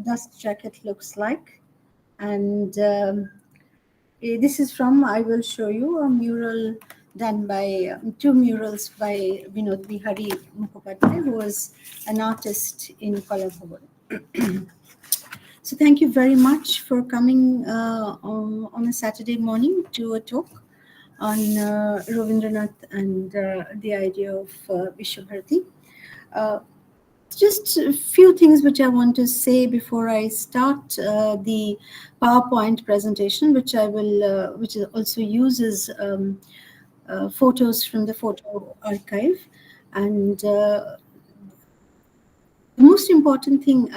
dust jacket looks like. And this is from, I will show you a mural done by, two murals by Vinod Bihari Mukhopadhyay, who was an artist in Colorado. So thank you very much for coming on a Saturday morning to a talk on Rabindranath and the idea of Visva Bharati. Just a few things which I want to say before I start the PowerPoint presentation, which I will, which also uses photos from the photo archive. And the most important thing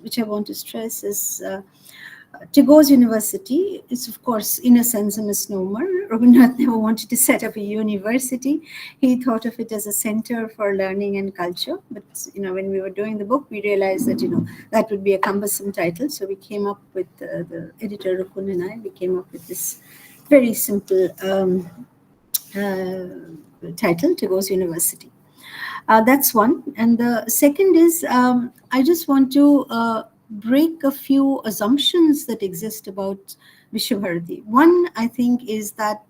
which I want to stress is Tagore's university is, of course, in a sense, a misnomer. Rabindranath never wanted to set up a university. He thought of it as a center for learning and culture. But, when we were doing the book, we realized that, that would be a cumbersome title. So we came up with, the editor, Rukun, and I, we came up with this very simple title, Tagore's University. That's one. And the second is, I just want to break a few assumptions that exist about Visva Bharati. One, I think, is that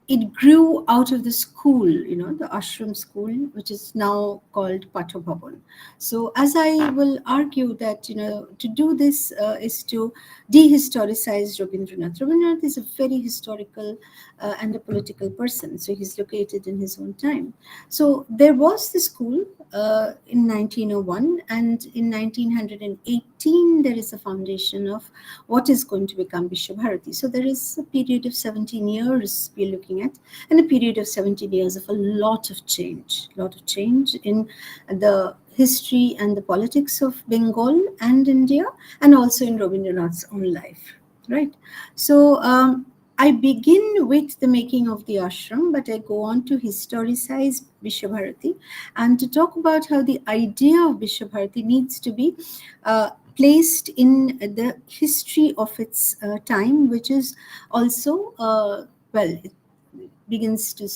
it grew out of the school, the ashram school, which is now called Patho Bhavan. So as I will argue that, to do this is to dehistoricize Rabindranath. Rabindranath is a very historical and a political person. So he's located in his own time. So there was the school in 1901, and in 1918, there is a foundation of what is going to become Visva Bharati. So there is a period of 17 years we're looking at, and a period of 17 years of a lot of change in the history and the politics of Bengal and India, and also in Rabindranath's own life, right? So I begin with the making of the ashram, but I go on to historicize Visva Bharati and to talk about how the idea of Visva Bharati needs to be placed in the history of its time, which is also, it begins to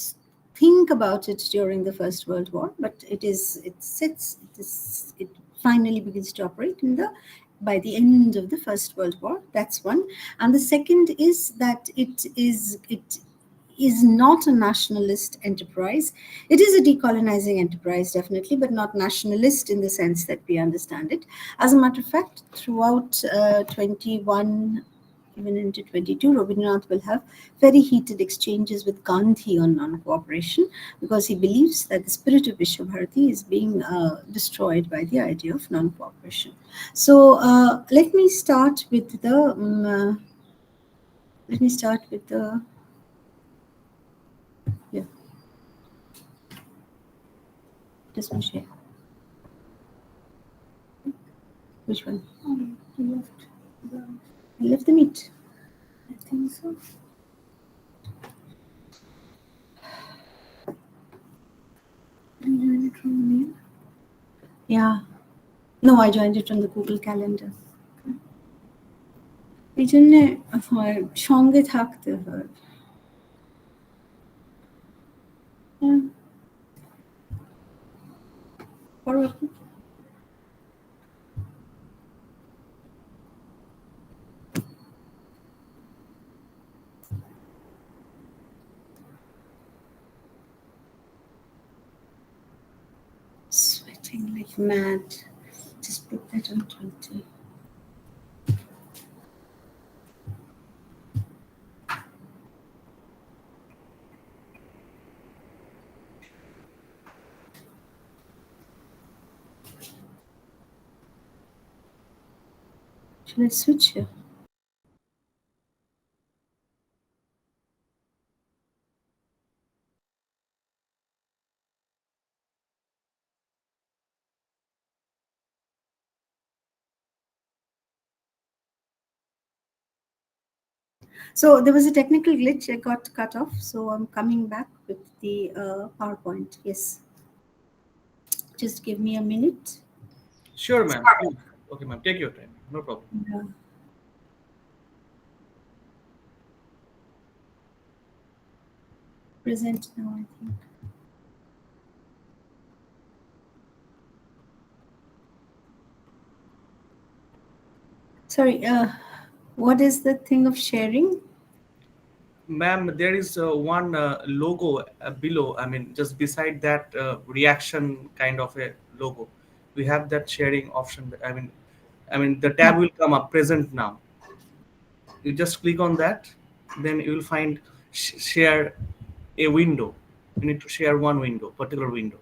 think about it during the First World War, but it finally begins to operate by the end of the First World War. That's one. And the second is that it is not a nationalist enterprise. It is a decolonizing enterprise, definitely, but not nationalist in the sense that we understand it. As a matter of fact, throughout 21, even into 22, Rabindranath will have very heated exchanges with Gandhi on non-cooperation, because he believes that the spirit of Visva Bharati is being destroyed by the idea of non-cooperation. So let me start with the yeah. Just one share. Which one? I left the meat. I think so. Did you join it from the mail? Yeah. No, I joined it from the Google Calendar. এই জন্যে সঙ্গে থাকতে হয়। Sweating like mad. Just put that on 20. Should I switch here? So there was a technical glitch. I got cut off. So I'm coming back with the PowerPoint. Yes. Just give me a minute. Sure, ma'am. Okay, ma'am. Take your time. No problem. Yeah. Present now, I think. Sorry, what is the thing of sharing? Ma'am, there is one logo below. I mean, just beside that reaction kind of a logo, we have that sharing option. I mean, the tab will come up present now. You just click on that, then you will find share a window. You need to share one window, particular window,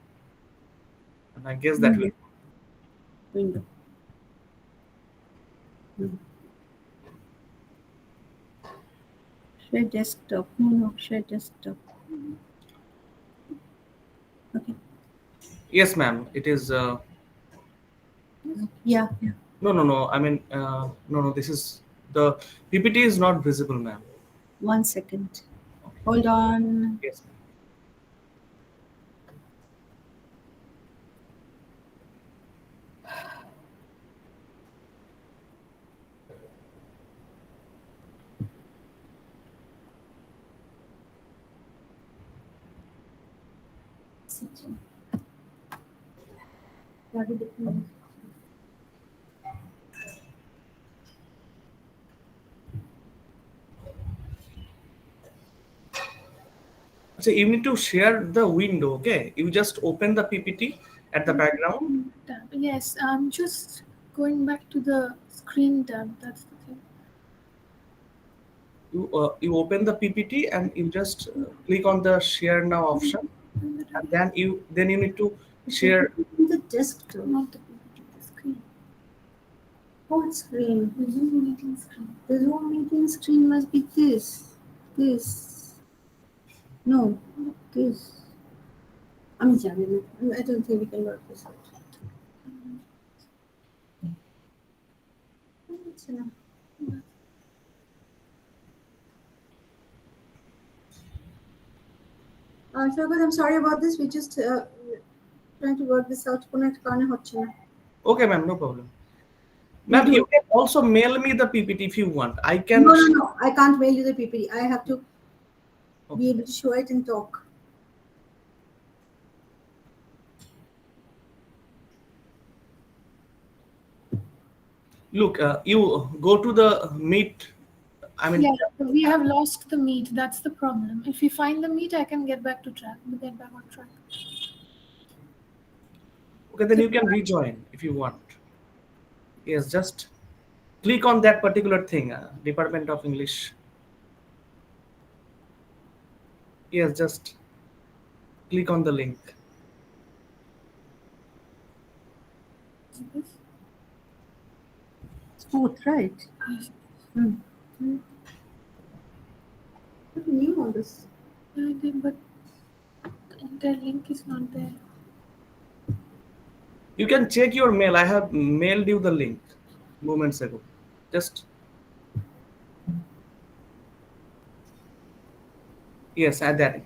and I guess that will. Window. Window. Hmm. Share desktop. No, no, share desktop. Okay. Yes, ma'am. It is. Yeah, yeah. No, no, no. I mean, no, no. This is the PPT is not visible, ma'am. 1 second. Okay. Hold on. Yes, ma'am. So you need to share the window. Okay. You just open the PPT at the background. Tab. Yes, I'm just going back to the screen tab. That's the thing. You open the PPT and you just click on the share now option, and then you need to share. The desktop. Not the PPT, the screen. What screen? The Zoom meeting screen. The Zoom meeting screen must be this. This. No, this. I'm jamming. I don't think we can work this out. It's enough. Shaukat, I'm sorry about this. We just trying to work this out. কোনো একটা কারণে হচ্ছে না। Okay, ma'am, no problem. We Ma'am, do. you can also mail me the PPT if you want. I can. No, no, no. I can't mail you the PPT. I have to Okay. be able to show it and talk. Look, you go to the meet. I mean, Yeah, we have lost the meet. That's the problem. If we find the meet, I can get back to track. Get back on track. okay, then you can rejoin if you want. Yes, just click on that particular thing, Department of English. Yes, just click on the link. This? Smooth, right? Yes. What new on this? I did, but the link is not there. You can check your mail. I have mailed you the link moments ago. Just yes, add that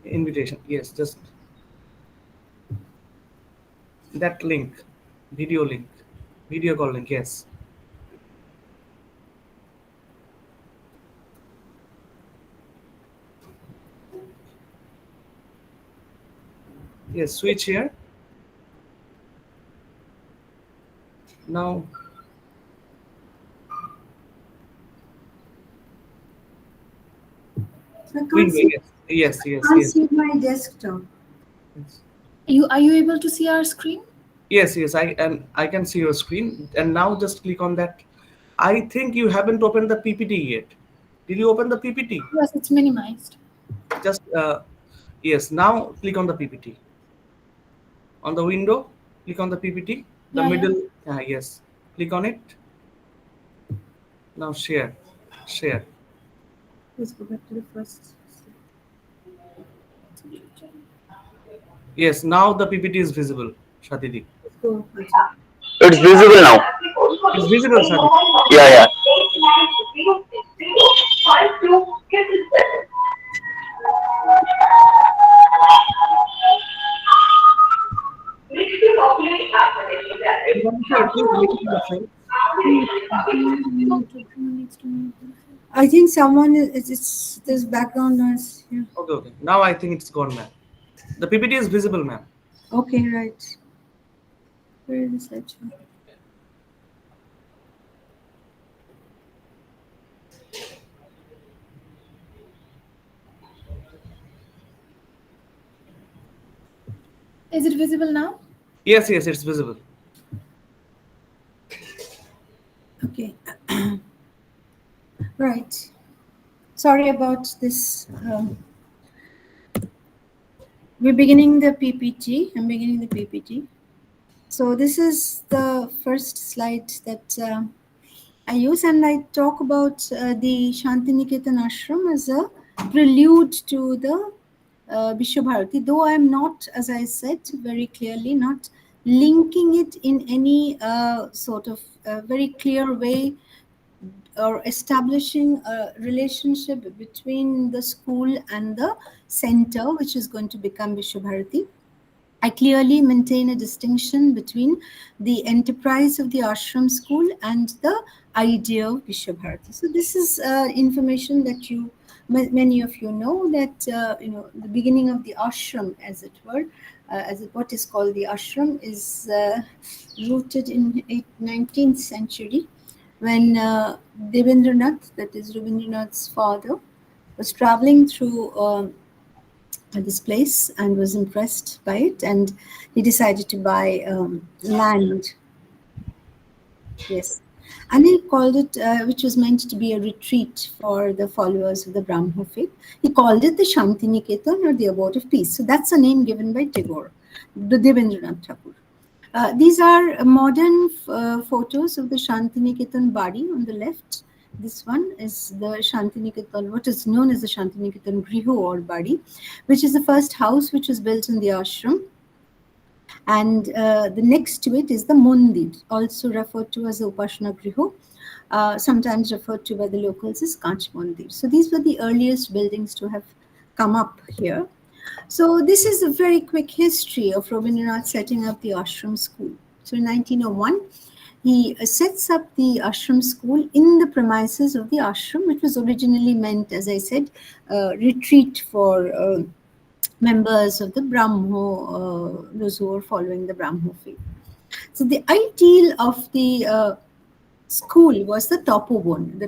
invitation. Yes, just that link, video link, video call link. Yes. Yes, switch here. Now, I can't window. see. Yes, yes, Can't yes, see my desktop. yes. Are you able to see our screen? Yes, yes, I can see your screen. And now just click on that. I think you haven't opened the PPT yet. Did you open the PPT? Yes, it's minimized. Just yes. Now click on the PPT. On the window, click on the PPT. The Yeah, middle. Yes. Click on it. Now share. Share. Let's go back to the first. Yes. Now the PPT is visible. Shatidi. Let's go. It's visible now. It's visible, Shatidi. Yeah, yeah. Sir, please mute yourself. I think someone is. It's there's background noise here. Okay, okay. Now I think it's gone, ma'am. The PPT is visible, ma'am. Okay, right. Where is the section? Is it visible now? Yes, yes, it's visible. Okay. Right. Sorry about this. We're beginning the PPT. I'm beginning the PPT. So this is the first slide that I use, and I talk about the Shantiniketan ashram as a prelude to the Visva Bharati, though I'm not, as I said very clearly, not linking it in any sort of very clear way or establishing a relationship between the school and the center, which is going to become Visva Bharati. I clearly maintain a distinction between the enterprise of the ashram school and the idea of Visva Bharati. So this is information that many of you know, that the beginning of the ashram, as it were, what is called the ashram, is rooted in 19th century, when Devendranath, that is Rabindranath's father, was traveling through this place and was impressed by it, and he decided to buy land. Yes. And he called it, which was meant to be a retreat for the followers of the Brahmo faith, he called it the Shantiniketan, or the Abode of Peace. So that's a name given by Tagore, the Devendranath Tagore. These are modern photos of the Shantiniketan body on the left. This one is the Shantiniketan, what is known as the Shantiniketan Griho or body, which is the first house which was built in the ashram. And the next to it is the Mandir, also referred to as the Upasana Griho, sometimes referred to by the locals as Kanch Mandir. So these were the earliest buildings to have come up here. So this is a very quick history of Rabindranath setting up the ashram school. So in 1901, he sets up the ashram school in the premises of the ashram, which was originally meant, as I said, retreat for members of the Brahmo, those who were following the Brahmo faith. So the ideal of the school was the tapovan,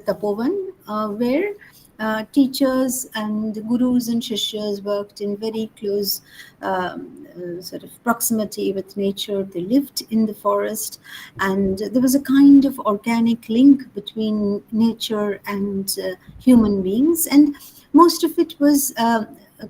where teachers and gurus and shishyas worked in very close sort of proximity with nature. They lived in the forest, and there was a kind of organic link between nature and human beings, and most of it was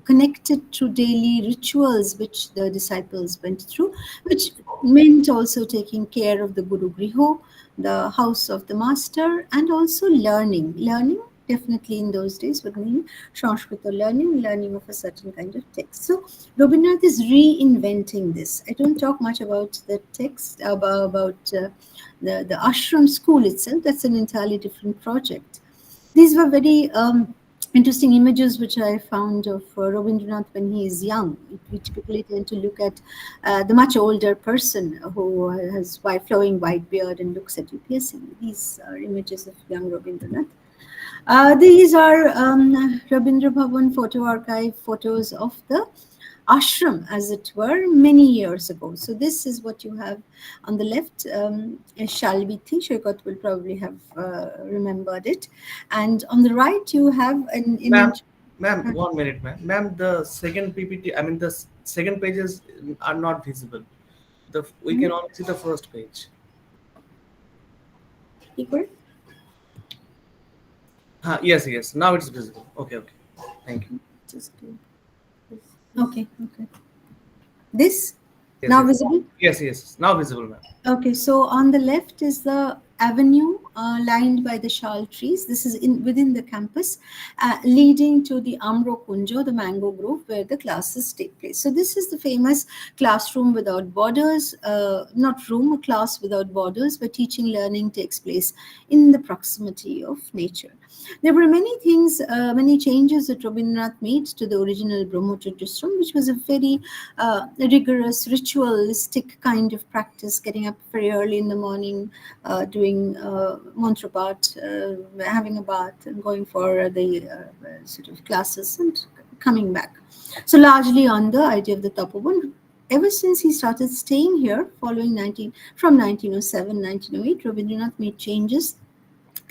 connected to daily rituals which the disciples went through, which meant also taking care of the Guru Griho, the house of the master, and also learning. Learning definitely in those days would mean Sanskrita learning of a certain kind of text. So Rabindranath is reinventing this. I don't talk much about the text, about the ashram school itself. That's an entirely different project. These were very interesting images which I found of Rabindranath when he is young. We typically tend to look at the much older person who has flowing white beard and looks at you piercingly. These are images of young Rabindranath. These are Rabindra Bhavan photo archive photos of the ashram, as it were, many years ago. So this is what you have on the left. Shalviti, Shoykot will probably have remembered it. And on the right, you have an Ma'am, image. ma'am, 1 minute, ma'am. Ma'am, the second PPT, I mean, the second pages are not visible. We can only see the first page. Equal? Yes, yes. Now it's visible. Okay, okay. Thank you. Just do this. Okay. This Yes, now yes. visible? Yes, yes. Now visible, ma'am. Okay, so on the left is the avenue lined by the shal trees. This is within the campus, leading to the Amro Kunjo, the mango grove, where the classes take place. So this is the famous classroom without borders, not room, a class without borders, where teaching learning takes place in the proximity of nature. There were many things, many changes that Rabindranath made to the original Brahmotradishram, which was a very rigorous, ritualistic kind of practice, getting up very early in the morning, doing mantra part, having a bath, and going for the sort of classes and coming back. So largely on the idea of the Tapovan. Ever since he started staying here, from 1907, 1908, Rabindranath made changes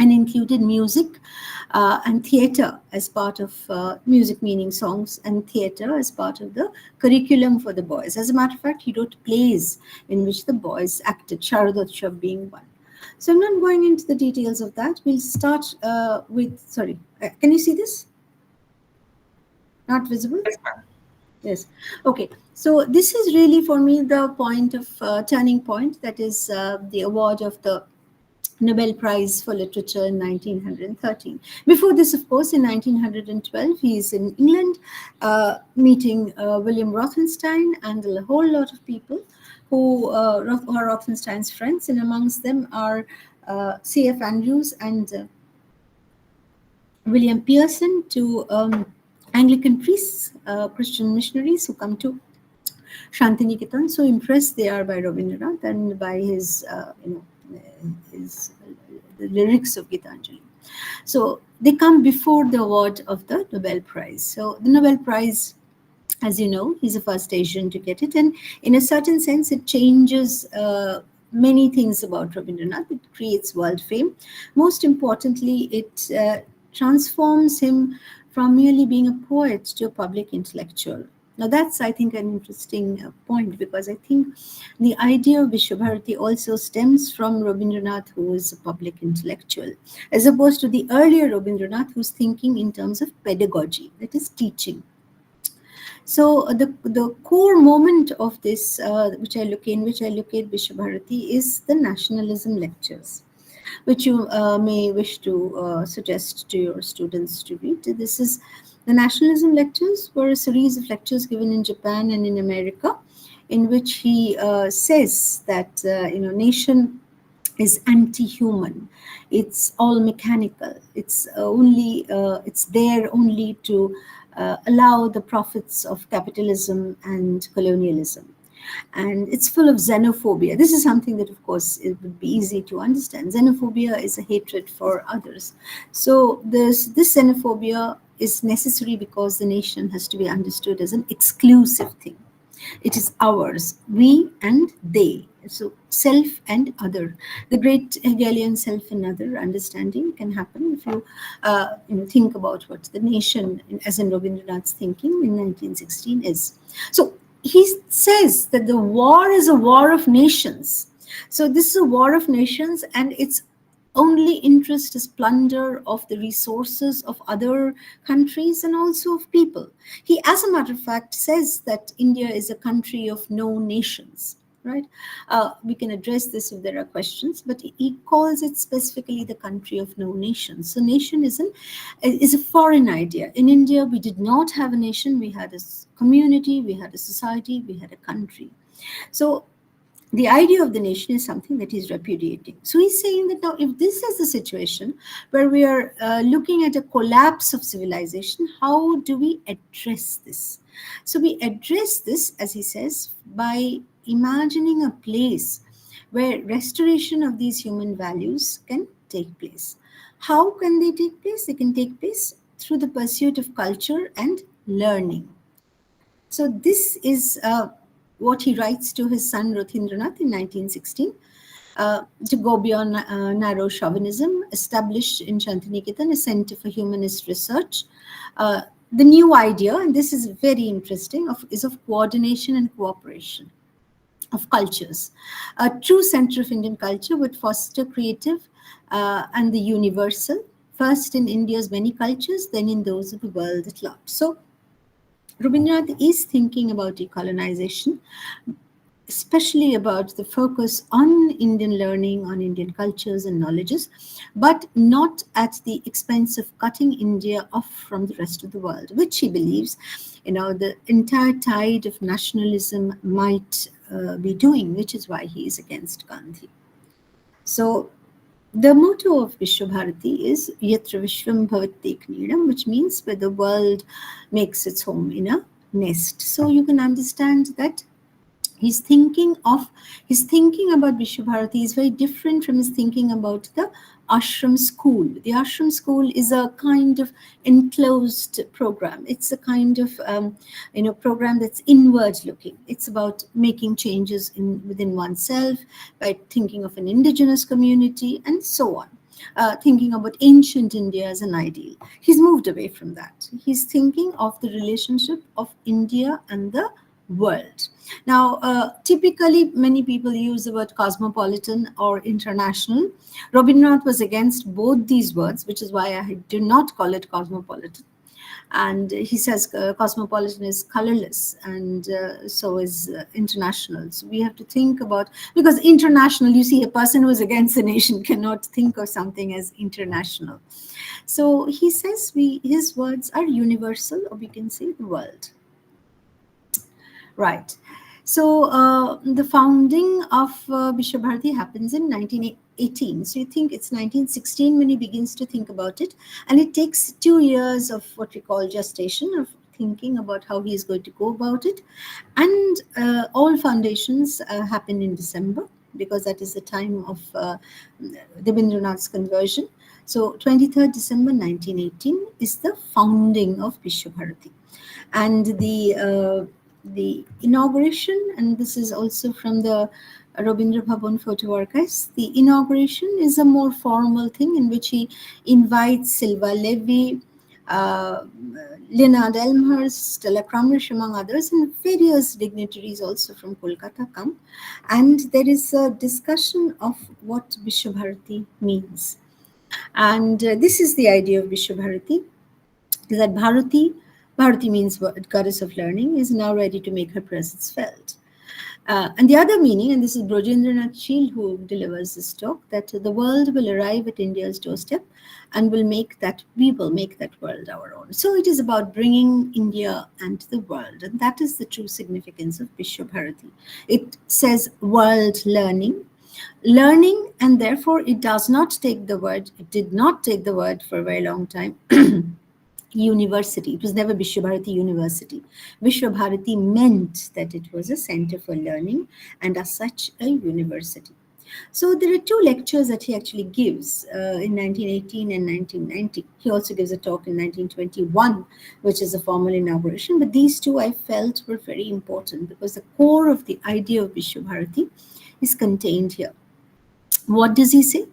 and included music and theatre as part of music, meaning songs, and theatre as part of the curriculum for the boys. As a matter of fact, he wrote plays in which the boys acted, Sharadotsav being one. So I'm not going into the details of that. We'll start with, sorry, can you see this? Not visible? Yes, ma'am. Yes. Okay. So this is really for me the point of turning point. That is the award of the Nobel Prize for Literature in 1913. Before this, of course, in 1912, he is in England meeting William Rothenstein and a whole lot of people who are Rothenstein's friends, and amongst them are C.F. Andrews and William Pearson, two Anglican priests, Christian missionaries who come to Shantiniketan. So impressed they are by Rabindranath and by his, his the lyrics of Gitanjali. So they come before the award of the Nobel Prize. So the Nobel Prize, as you know, he's the first Asian to get it, and in a certain sense, it changes many things about Rabindranath. It creates world fame. Most importantly, it transforms him from merely being a poet to a public intellectual. Now that's, I think, an interesting point, because I think the idea of Vishwabharati also stems from Rabindranath, who is a public intellectual, as opposed to the earlier Rabindranath, who's thinking in terms of pedagogy, that is teaching. So the core moment of this, which I look at Vishwabharati, is the nationalism lectures, which you may wish to suggest to your students to read. This is the nationalism lectures were a series of lectures given in Japan and in America, in which he says that nation is anti-human. It's all mechanical. It's it's there only to allow the profits of capitalism and colonialism. And it's full of xenophobia. This is something that, of course, it would be easy to understand. Xenophobia is a hatred for others. So this xenophobia is necessary because the nation has to be understood as an exclusive thing. It is ours, we and they. So self and other. The great Hegelian self and other understanding can happen if you, think about what the nation, as in Rabindranath's thinking in 1916, is. So he says that the war is a war of nations. So this is a war of nations, and its only interest is plunder of the resources of other countries and also of people. He, as a matter of fact, says that India is a country of no nations, right? We can address this if there are questions, but he calls it specifically the country of no nations. So nation is a foreign idea. In India, we did not have a nation. We had a community, we had a society, we had a country. So the idea of the nation is something that he's repudiating. So he's saying that now, if this is the situation where we are looking at a collapse of civilization, how do we address this? So we address this, as he says, by imagining a place where restoration of these human values can take place. How can they take place? They can take place through the pursuit of culture and learning. So this is what he writes to his son Rothindranath in 1916. To go beyond narrow chauvinism, established in Shantiniketan a Center for Humanist Research. The new idea, and this is very interesting, is of coordination and cooperation of cultures. A true center of Indian culture would foster creative and the universal, first in India's many cultures, then in those of the world at large. So Rabindranath is thinking about decolonization, especially about the focus on Indian learning, on Indian cultures and knowledges, but not at the expense of cutting India off from the rest of the world, which he believes, the entire tide of nationalism might be doing, which is why he is against Gandhi. So the motto of Vishwabharati is Yatra Vishwam Bhavat Knidam, which means where the world makes its home in a nest. So you can understand that his thinking about Vishwabharati is very different from his thinking about the ashram school. The ashram school is a kind of enclosed program. It's a kind of program that's inward looking. It's about making changes within oneself by thinking of an indigenous community and so on. thinking about ancient India as an ideal. He's moved away from that. He's thinking of the relationship of India and the world. Now, typically, many people use the word cosmopolitan or international. Rabindranath was against both these words, which is why I do not call it cosmopolitan. And he says cosmopolitan is colorless, and so is international. So we have to think about, because international, you see, a person who is against the nation cannot think of something as international. So he says his words are universal, or we can say the world. Right. So the founding of Vishwabharati happens in 1918. So you think it's 1916 when he begins to think about it. And it takes 2 years of what we call gestation, of thinking about how he is going to go about it. And all foundations happen in December, because that is the time of Rabindranath's conversion. So 23rd December 1918 is the founding of Vishwabharati. And the inauguration, and this is also from the Rabindra Bhavan photo archives, the inauguration is a more formal thing in which he invites Silva Levy, Leonard Elmhurst, Stella Crumrish, among others, and various dignitaries also from Kolkata come. And there is a discussion of what Vishwabharati means. And this is the idea of Vishwabharati, that Bharati means goddess of learning, is now ready to make her presence felt. And the other meaning, and this is Brojendranath Chil who delivers this talk, that the world will arrive at India's doorstep and we will make that world our own. So it is about bringing India and the world, and that is the true significance of Vishwabharati. It says world learning, and therefore it did not take the word for a very long time university. It was never Vishwabharati University. Vishwabharati meant that it was a center for learning and as such a university. So there are 2 lectures that he actually gives in 1918 and 1990. He also gives a talk in 1921, which is a formal inauguration. But these 2 I felt were very important, because the core of the idea of Vishwabharati is contained here. What does he say?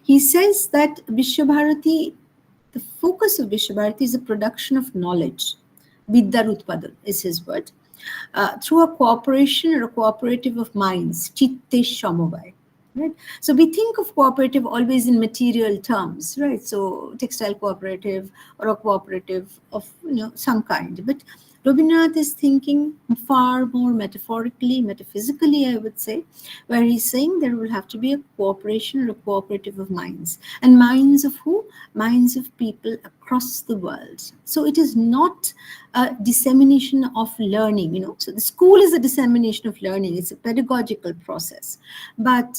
He says that the focus of Vishwabharati is the production of knowledge. Vidyar Utpadan is his word. Through a cooperation or a cooperative of minds, Chitte Shamavai. Right? So we think of cooperative always in material terms, right? So textile cooperative or a cooperative of some kind. But Rabindranath is thinking far more metaphorically, metaphysically, I would say, where he's saying there will have to be a cooperation or a cooperative of minds. And minds of who? Minds of people across the world. So it is not a dissemination of learning, So the school is a dissemination of learning. It's a pedagogical process. But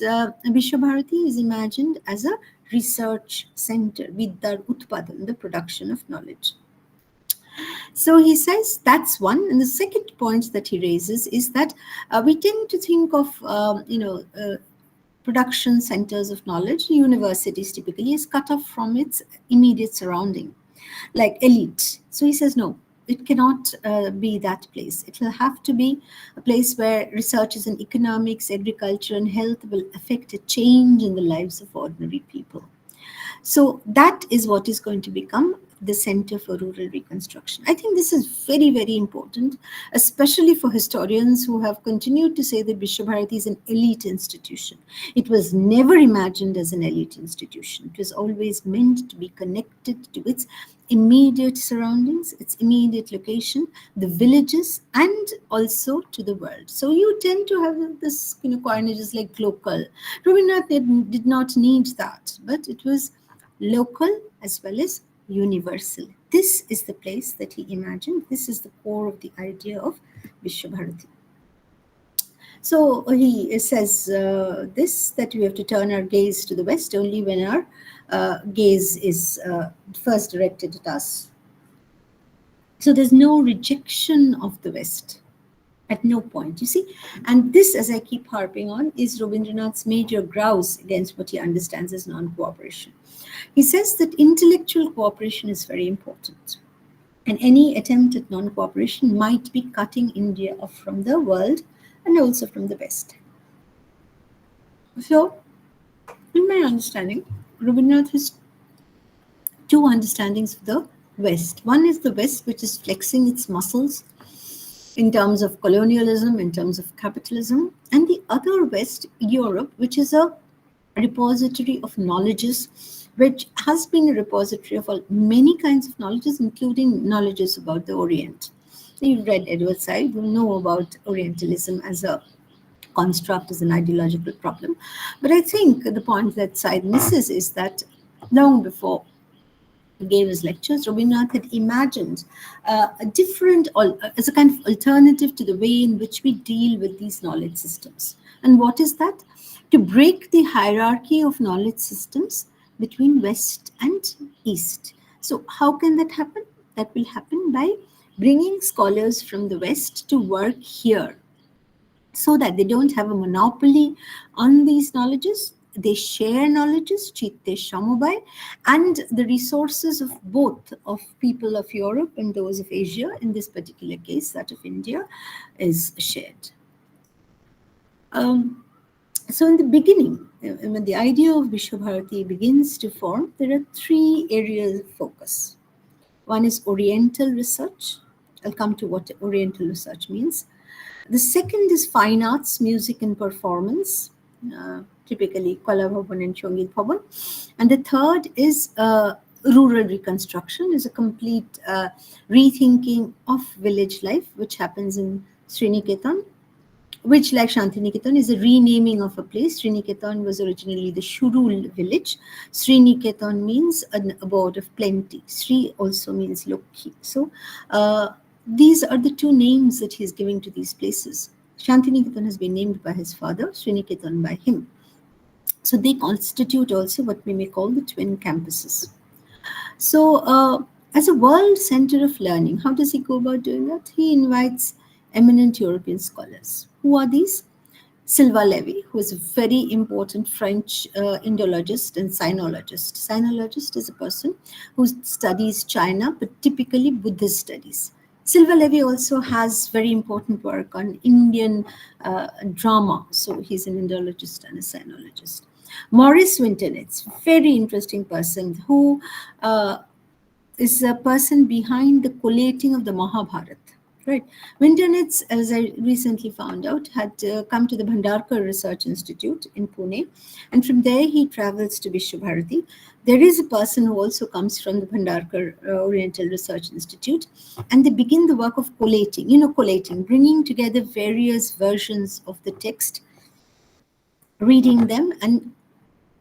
Vishwabharati is imagined as a research center, Vidyar Utpadan, the production of knowledge. So he says that's one. And the second point that he raises is that we tend to think of, production centers of knowledge, universities typically, is cut off from its immediate surrounding, like elite. So he says, no, it cannot be that place. It will have to be a place where researches in economics, agriculture, and health will affect a change in the lives of ordinary people. So that is what is going to become the Center for Rural Reconstruction. I think this is very, very important, especially for historians who have continued to say that Vishwabharati is an elite institution. It was never imagined as an elite institution. It was always meant to be connected to its immediate surroundings, its immediate location, the villages, and also to the world. So you tend to have this coinages like local. Rabindranath did not need that, but it was local as well as universal. This is the place that he imagined. This is the core of the idea of Vishwabharati. So he says this, that we have to turn our gaze to the West only when our gaze is first directed at us. So there's no rejection of the West at no point, you see. And this, as I keep harping on, is Rabindranath's major grouse against what he understands as non-cooperation. He says that intellectual cooperation is very important. And any attempt at non-cooperation might be cutting India off from the world and also from the West. So, in my understanding, Rabindranath has two understandings of the West. One is the West, which is flexing its muscles in terms of colonialism, in terms of capitalism, and the other West, Europe, which is a repository of knowledges, which has been a repository of many kinds of knowledges, including knowledges about the Orient. You've read Edward Said, you know about Orientalism as a construct, as an ideological problem. But I think the point that Said misses is that long before gave his lectures, Rabindranath had imagined a different, as a kind of alternative to the way in which we deal with these knowledge systems. And what is that? To break the hierarchy of knowledge systems between West and East. So how can that happen? That will happen by bringing scholars from the West to work here, so that they don't have a monopoly on these knowledges. They share knowledges, chitte shamobai, and the resources of both of people of Europe and those of Asia, in this particular case, that of India, is shared. So in the beginning, when the idea of Visva Bharati begins to form, there are three areas of focus. One is Oriental research. I'll come to what Oriental research means. The second is fine arts, music and performance, typically Kala Bhavan and Shongit Bhavan. And the third is rural reconstruction, is a complete rethinking of village life, which happens in Sriniketan, which, like Shantiniketan, is a renaming of a place. Sriniketan was originally the Shurul village. Sriniketan means an abode of plenty. Sri also means Lokhi. So these are the two names that he's giving to these places. Shantiniketan has been named by his father, Sriniketan by him. So they constitute also what we may call the twin campuses. So as a world center of learning, how does he go about doing that? He invites eminent European scholars. Who are these? Sylvain Lévy, who is a very important French Indologist and Sinologist. Sinologist is a person who studies China, but typically Buddhist studies. Sylvain Lévy also has very important work on Indian drama. So he's an Indologist and a Sinologist. Maurice Winternitz, very interesting person who is a person behind the collating of the Mahabharata. Right. Winternitz, as I recently found out, had come to the Bhandarkar Research Institute in Pune, and from there he travels to Visva Bharati. There is a person who also comes from the Bhandarkar Oriental Research Institute, and they begin the work of collating, collating, bringing together various versions of the text, reading them, and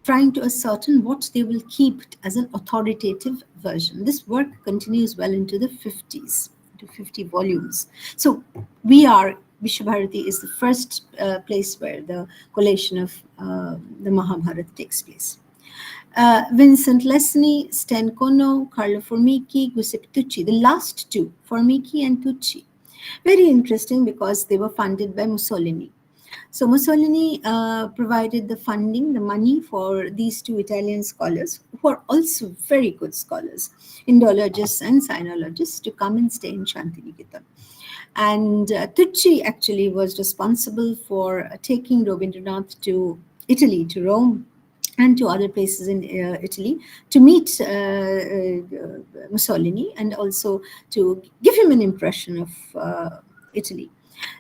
trying to ascertain what they will keep as an authoritative version. This work continues well into the 50s. To 50 volumes. So Visva Bharati is the first place where the collation of the Mahabharata takes place. Vincent Lesny, Sten Kono, Carlo Formici, Giuseppe Tucci, the last two, Formici and Tucci. Very interesting because they were funded by Mussolini. So Mussolini provided the funding, the money for these two Italian scholars, who are also very good scholars, Indologists and Sinologists, to come and stay in Shantiniketan. And Tucci actually was responsible for taking Rabindranath to Italy, to Rome, and to other places in Italy to meet Mussolini and also to give him an impression of Italy.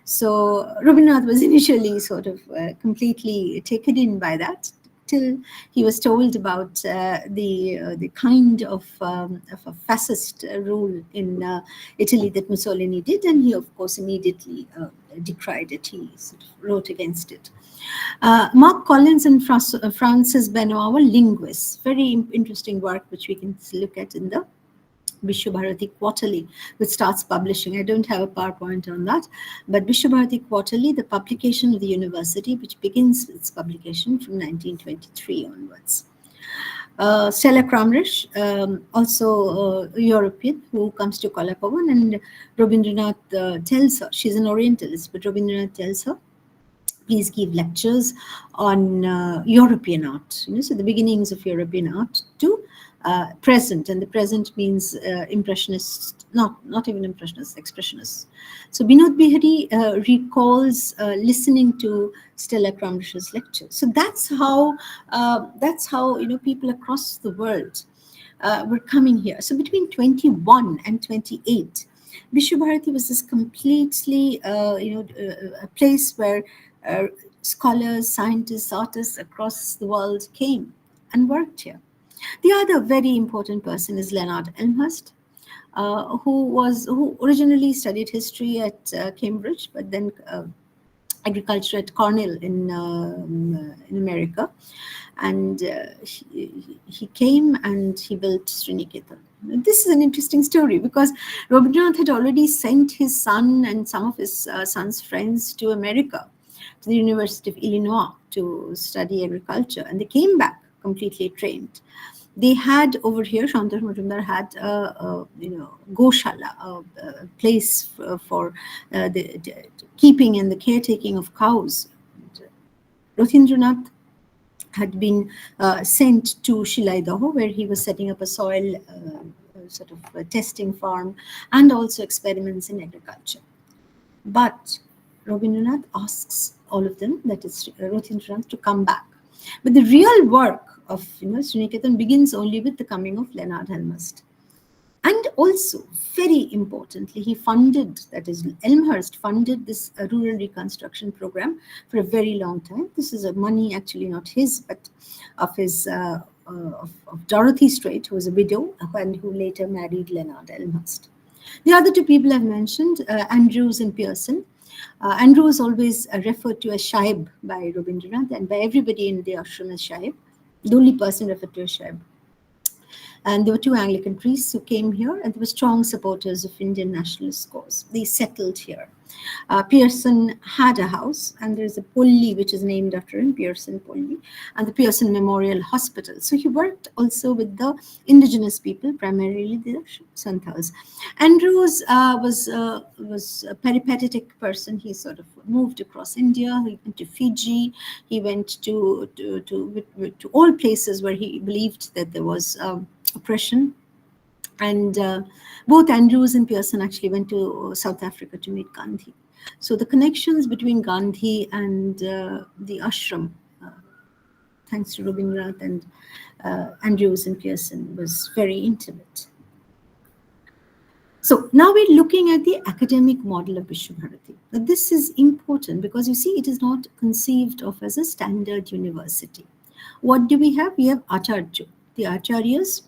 So Rabindranath was initially sort of completely taken in by that, till he was told about the kind of a fascist rule in Italy that Mussolini did, and he, of course, immediately decried it. He sort of wrote against it. Mark Collins and Francis Benoit were linguists. Very interesting work, which we can look at in the Visva Bharati Quarterly, which starts publishing. I don't have a PowerPoint on that, but Visva Bharati Quarterly, the publication of the university, which begins its publication from 1923 onwards. Stella Kramrisch, also a European, who comes to Kalapavan, and Rabindranath tells her, she's an Orientalist, but Rabindranath tells her, please give lectures on European art. So the beginnings of European art to present, and the present means impressionist, not even impressionist, expressionist. So Binod Bihari recalls listening to Stella Cramrish's lectures. So that's how people across the world were coming here. So between 21 and 28, Vishwa Bharati was this completely a place where uh, scholars, scientists, artists across the world came and worked here. The other very important person is Leonard Elmhurst, who originally studied history at Cambridge, but then agriculture at Cornell in America, and he came and he built Sriniketan. This is an interesting story because Rabindranath had already sent his son and some of his son's friends to America, to the University of Illinois, to study agriculture, and they came back completely trained. They had over here, Shantanu Majumdar had Goshala, a place for the keeping and the caretaking of cows. Rothindranath had been sent to Shilaidaho, where he was setting up a soil sort of testing farm and also experiments in agriculture. But Rabindranath asks all of them, that is Rothindranath, to come back. But the real work of Sriniketan begins only with the coming of Leonard Elmhurst. And also, very importantly, he funded, that is, Elmhurst funded this rural reconstruction program for a very long time. This is a money actually not his, but of his of Dorothy Strait, who was a widow and who later married Leonard Elmhurst. The other two people I've mentioned, Andrews and Pearson. Andrew is always referred to as Shahib by Rabindranath and by everybody in the ashram as Shahib. The only person referred to as Shahib. And there were two Anglican priests who came here, and they were strong supporters of Indian nationalist cause. They settled here. Pearson had a house, and there's a Polli which is named after him, Pearson Polli, and the Pearson Memorial Hospital. So he worked also with the indigenous people, primarily the Santhals. Andrews was a peripatetic person. He sort of moved across India. He went to Fiji. He went to all places where he believed that there was oppression. And both Andrews and Pearson actually went to South Africa to meet Gandhi. So the connections between Gandhi and the ashram, thanks to Rabindranath and Andrews and Pearson, was very intimate. So now we're looking at the academic model of Vishwa Bharati. Now this is important because you see it is not conceived of as a standard university. What do we have? We have Acharya. The Acharyas.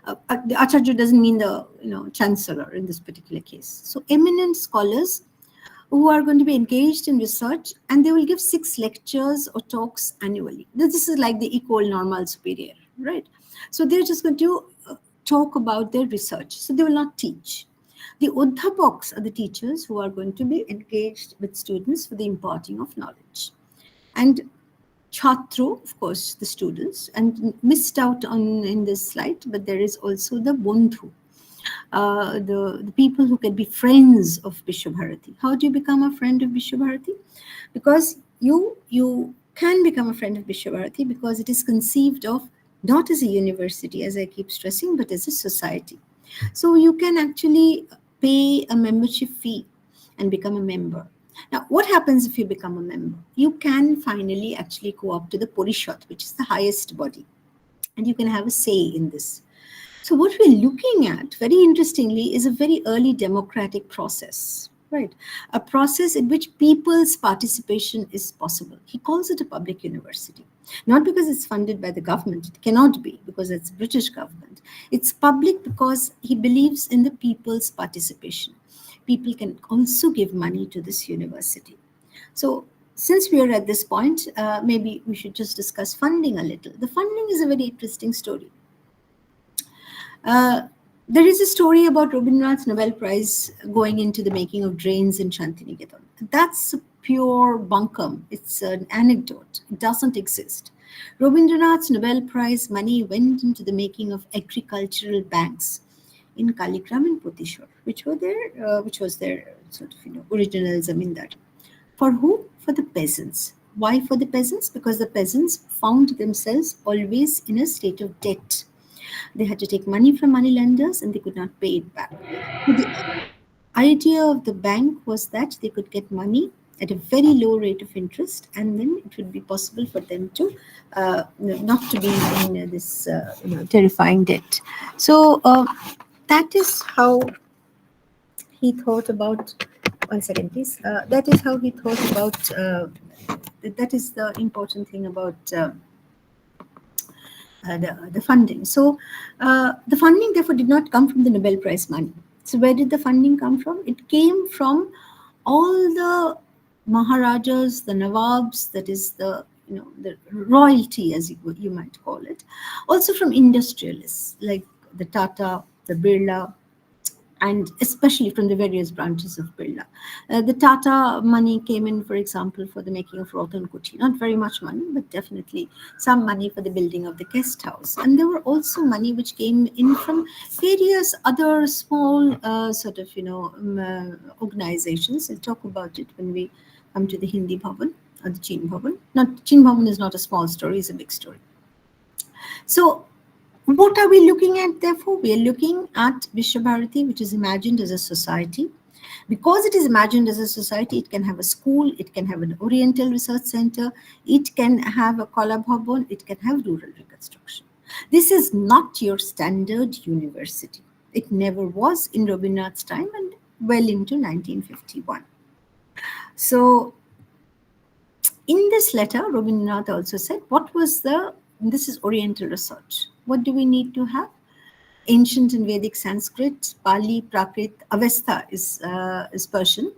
The Acharya doesn't mean the chancellor in this particular case. So eminent scholars who are going to be engaged in research, and they will give 6 lectures or talks annually. This is like the equal normal superior, right? So they're just going to talk about their research. So they will not teach. The Udhapoks are the teachers who are going to be engaged with students for the imparting of knowledge. And Chatro, of course, the students, and missed out on in this slide, but there is also the Bondhu, the people who can be friends of Vishwa Bharati. How do you become a friend of Vishwa Bharati? Because you can become a friend of Vishwa Bharati because it is conceived of not as a university, as I keep stressing, but as a society. So you can actually pay a membership fee and become a member. Now, what happens if you become a member? You can finally actually go up to the Porishad, which is the highest body, and you can have a say in this. So what we're looking at, very interestingly, is a very early democratic process, right? A process in which people's participation is possible. He calls it a public university, not because it's funded by the government. It cannot be because it's British government. It's public because he believes in the people's participation. People can also give money to this university. So since we are at this point, maybe we should just discuss funding a little. The funding is a very interesting story. There is a story about Rabindranath's Nobel Prize going into the making of drains in Shantiniketan. That's a pure bunkum. It's an anecdote. It doesn't exist. Rabindranath's Nobel Prize money went into the making of agricultural banks in Kaligram and Potishwar, which was their sort of original zamindar. For who? For the peasants. Why for the peasants? Because the peasants found themselves always in a state of debt. They had to take money from money lenders and they could not pay it back. So the idea of the bank was that they could get money at a very low rate of interest, and then it would be possible for them to not to be in this terrifying debt. So that is how he thought about. One second, please. That is how he thought about. That is the important thing about. The funding. So the funding, therefore, did not come from the Nobel Prize money. So where did the funding come from? It came from all the Maharajas, the Nawabs, that is the royalty, as you might call it. Also from industrialists like the Tata, the Birla, and especially from the various branches of Birla. The Tata money came in, for example, for the making of Ratan Kuti. Not very much money, but definitely some money for the building of the guest house. And there were also money which came in from various other small organizations. We'll talk about it when we come to the Hindi Bhavan or the Chin Bhavan. Not Chin Bhavan is not a small story; it's a big story. So what are we looking at, therefore? We are looking at Visva Bharati, which is imagined as a society. Because it is imagined as a society, it can have a school, it can have an Oriental Research Center, it can have a Kala Bhavan, it can have rural reconstruction. This is not your standard university. It never was in Rabindranath's time and well into 1951. So in this letter, Rabindranath also said, this is Oriental research. What do we need to have? Ancient and Vedic Sanskrit, Pali, Prakrit, Avesta is Persian,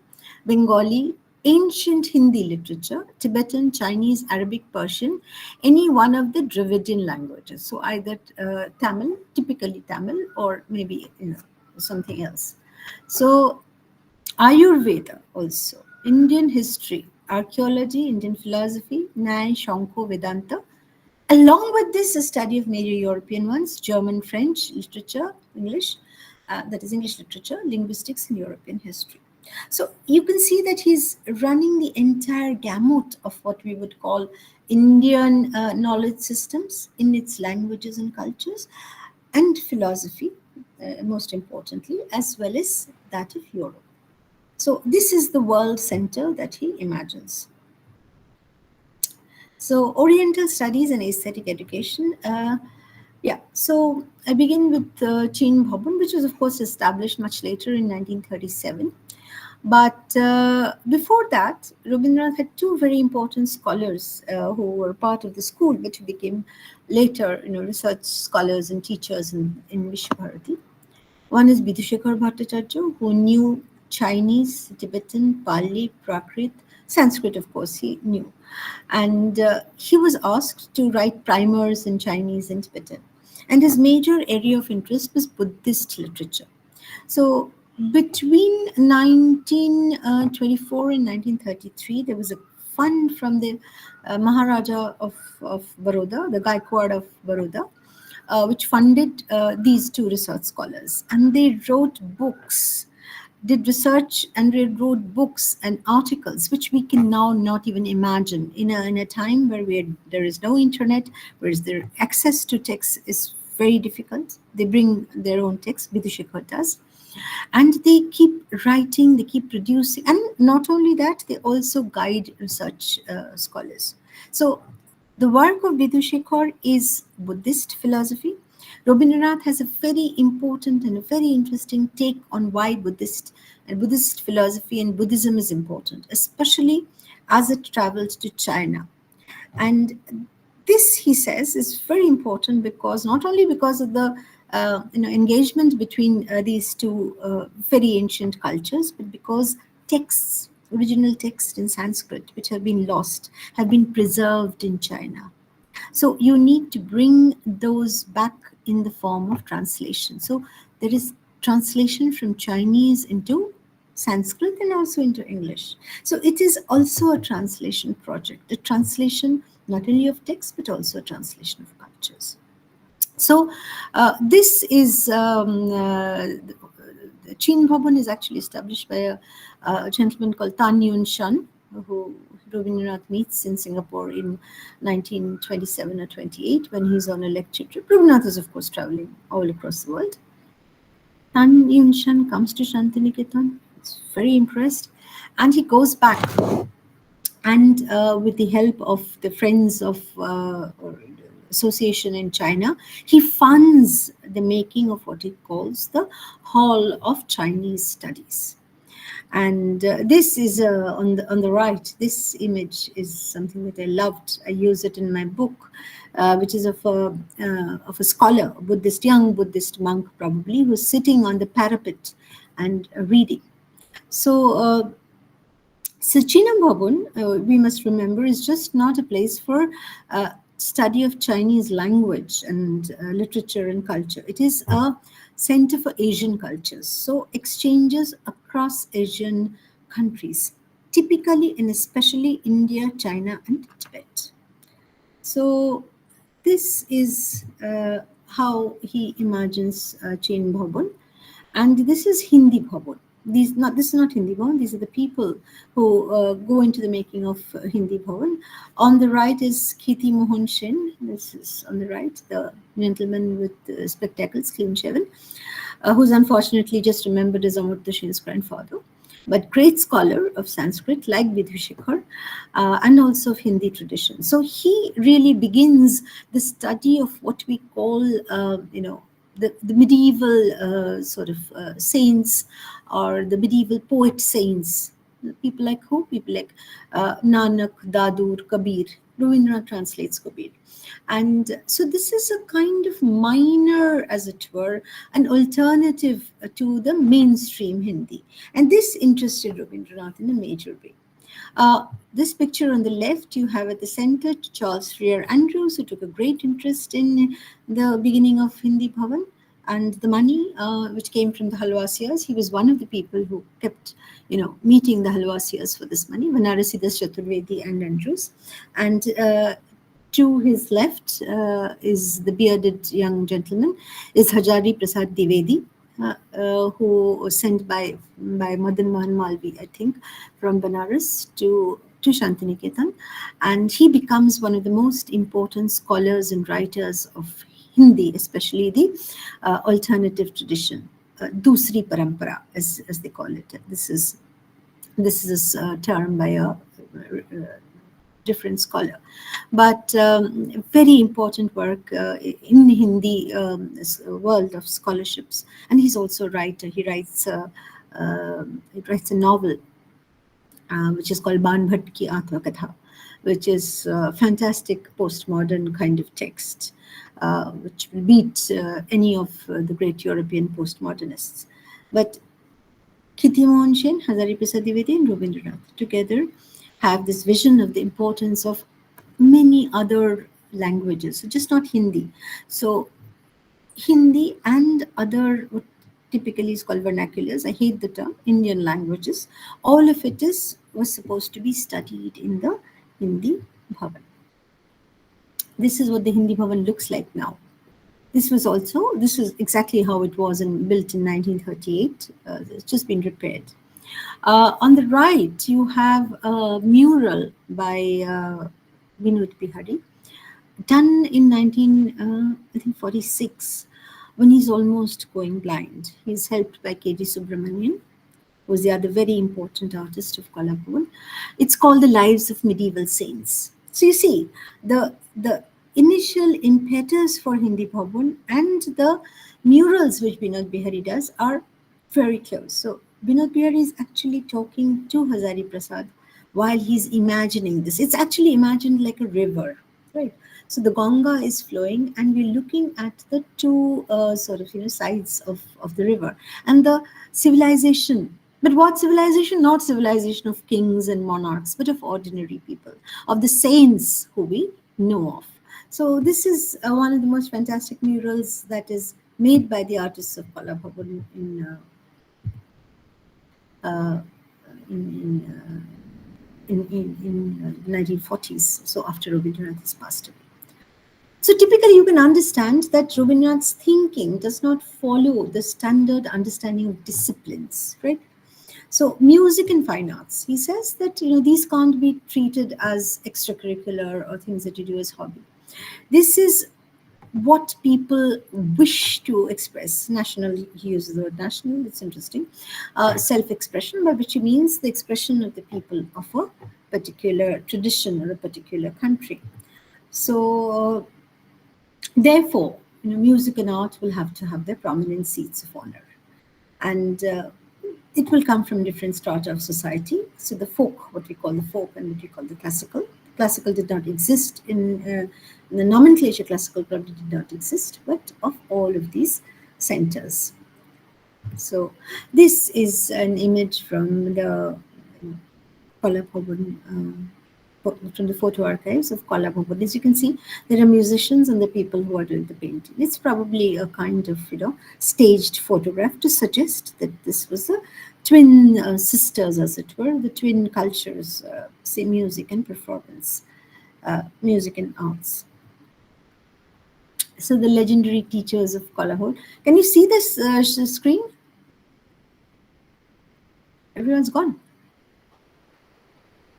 Bengali, ancient Hindi literature, Tibetan, Chinese, Arabic, Persian, any one of the Dravidian languages. So either Tamil, typically Tamil, or maybe something else. So Ayurveda also, Indian history, archaeology, Indian philosophy, Nyaya, Shankho, Vedanta. Along with this, a study of major European ones, German, French, literature, English, that is English literature, linguistics, and European history. So you can see that he's running the entire gamut of what we would call Indian knowledge systems in its languages and cultures, and philosophy, most importantly, as well as that of Europe. So this is the world center that he imagines. So Oriental studies and aesthetic education. So I begin with Chin Bhavan, which was of course established much later in 1937. But before that, Rabindranath had two very important scholars who were part of the school, but who became later, research scholars and teachers in Visva Bharati. One is Bidushekhar Bhattacharya, who knew Chinese, Tibetan, Pali, Prakrit, Sanskrit, of course, he knew. And he was asked to write primers in Chinese and Tibetan. And his major area of interest was Buddhist literature. So between 1924 and 1933, there was a fund from the Maharaja of Baroda, the Gaikwad of Baroda, which funded these two research scholars. And they wrote books, did research, and they wrote books and articles, which we can now not even imagine in a time where there is no internet, where their access to text is very difficult. They bring their own text, Bidushekhar does. And they keep writing, they keep producing. And not only that, they also guide research scholars. So the work of Bidushekhar is Buddhist philosophy. Rabindranath has a very important and a very interesting take on why Buddhist philosophy and Buddhism is important, especially as it travels to China. And this, he says, is very important because not only because of the engagement between these two very ancient cultures, but because texts, original texts in Sanskrit, which have been lost, have been preserved in China. So you need to bring those back in the form of translation. So there is translation from Chinese into Sanskrit and also into English. So it is also a translation project, a translation not only of text, but also a translation of cultures. So this is, Chin Bhavan is actually established by a gentleman called Tan Yun Shan, who Rabindranath meets in Singapore in 1927 or 28 when he's on a lecture trip. Rabindranath is, of course, traveling all across the world. Tan Yun Shan comes to Shantiniketan. He's very impressed. And he goes back. And with the help of the Friends of Association in China, he funds the making of what he calls the Hall of Chinese Studies. And this is on the right. This image is something that I loved. I use it in my book, which is of a scholar, a Buddhist, young Buddhist monk probably, who's sitting on the parapet and reading. So China Bhavan, we must remember, is just not a place for study of Chinese language and literature and culture. It is a center for Asian cultures. So exchanges across Asian countries, typically and especially India, China, and Tibet. So this is how he imagines Chain Bhavan. And this is Hindi Bhavan. This is not Hindi Bhavan. These are the people who go into the making of Hindi Bhavan. On the right is Kiti Mohan Sen. This is on the right, the gentleman with spectacles, clean shaven, who's unfortunately just remembered as Amartya Sen's grandfather, but great scholar of Sanskrit like Vidhushekar, and also of Hindi tradition. So he really begins the study of what we call, the medieval sort of saints, or the medieval poet saints. People like who? People like Nanak, Dadur, Kabir. Rabindranath translates Kabir. And so this is a kind of minor, as it were, an alternative to the mainstream Hindi. And this interested Rabindranath in a major way. This picture on the left, you have at the center Charles Freer Andrews, who took a great interest in the beginning of Hindi Bhavan. And the money which came from the Halwasiyas, he was one of the people who kept, meeting the Halwasiyas for this money, Vanarasidas Chaturvedi and Andrews. And to his left is the bearded young gentleman, is Hajari Prasad Dwivedi, who was sent by Madan Mohan Malvi, I think, from Banaras to Shantiniketan. And he becomes one of the most important scholars and writers of Hindi, especially the alternative tradition, Dusri Parampara, as they call it. This is a term by a different scholar, but very important work in the Hindi world of scholarships. And he's also a writer. He writes a novel which is called Ban Bhatt Ki Atma Katha, which is a fantastic postmodern kind of text, which will beat any of the great European postmodernists. But Kiti Mohan Sen, Hazari Prasad Dwivedi, and Rabindranath together have this vision of the importance of many other languages, so just not Hindi. So Hindi and other, what typically is called vernaculars, I hate the term, Indian languages, all of it was supposed to be studied in the Hindi Bhavan. This is what the Hindi Bhavan looks like now. This is exactly how it was built in 1938. It's just been repaired. On the right, you have a mural by Vinod Bihari, done in 1946, when he's almost going blind. He's helped by K.G. Subramanian, who was the other very important artist of Kolhapur. It's called The Lives of Medieval Saints. So you see, the initial impetus for Hindi Bhavan and the murals which Vinod Bihari does are very close. So Vinod Bihari is actually talking to Hazari Prasad while he's imagining this. It's actually imagined like a river, right? So the Ganga is flowing, and we're looking at the two sides of the river, and the civilization. But what civilization? Not civilization of kings and monarchs, but of ordinary people, of the saints who we know of. So this is one of the most fantastic murals that is made by the artists of Kolhapur in the 1940s, so after Rabindranath has passed away. So typically you can understand that Rabindranath's thinking does not follow the standard understanding of disciplines, right? So music and fine arts. He says that these can't be treated as extracurricular or things that you do as hobby. This is what people wish to express. National, he uses the word national, it's interesting. Self-expression, by which he means the expression of the people of a particular tradition or a particular country. So, therefore, music and art will have to have their prominent seats of honor. And it will come from different strata of society. So the folk, what we call the folk and what we call the classical. Classical did not exist in the nomenclature. Classical probably did not exist, but of all of these centers. So this is an image from the Kolhapur, from the photo archives of Kolhapur. As you can see, there are musicians and the people who are doing the painting. It's probably a kind of staged photograph to suggest that this was the twin sisters, as it were, the twin cultures, say music and performance, music and arts. So the legendary teachers of Kolhapur. Can you see this screen? Everyone's gone.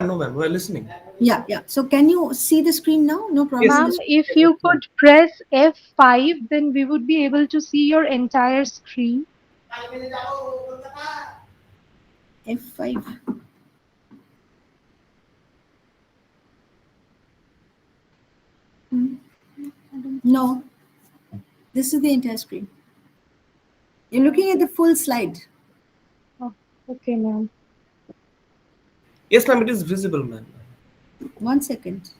No, ma'am, we're listening. Yeah, yeah. So can you see the screen now? No Yes, problem. Ma'am, if you could press F5, then we would be able to see your entire screen. F5. No, this is the entire screen. You're looking at the full slide. Oh, okay, ma'am. yes, ma'am, it is visible, ma'am. 1 second.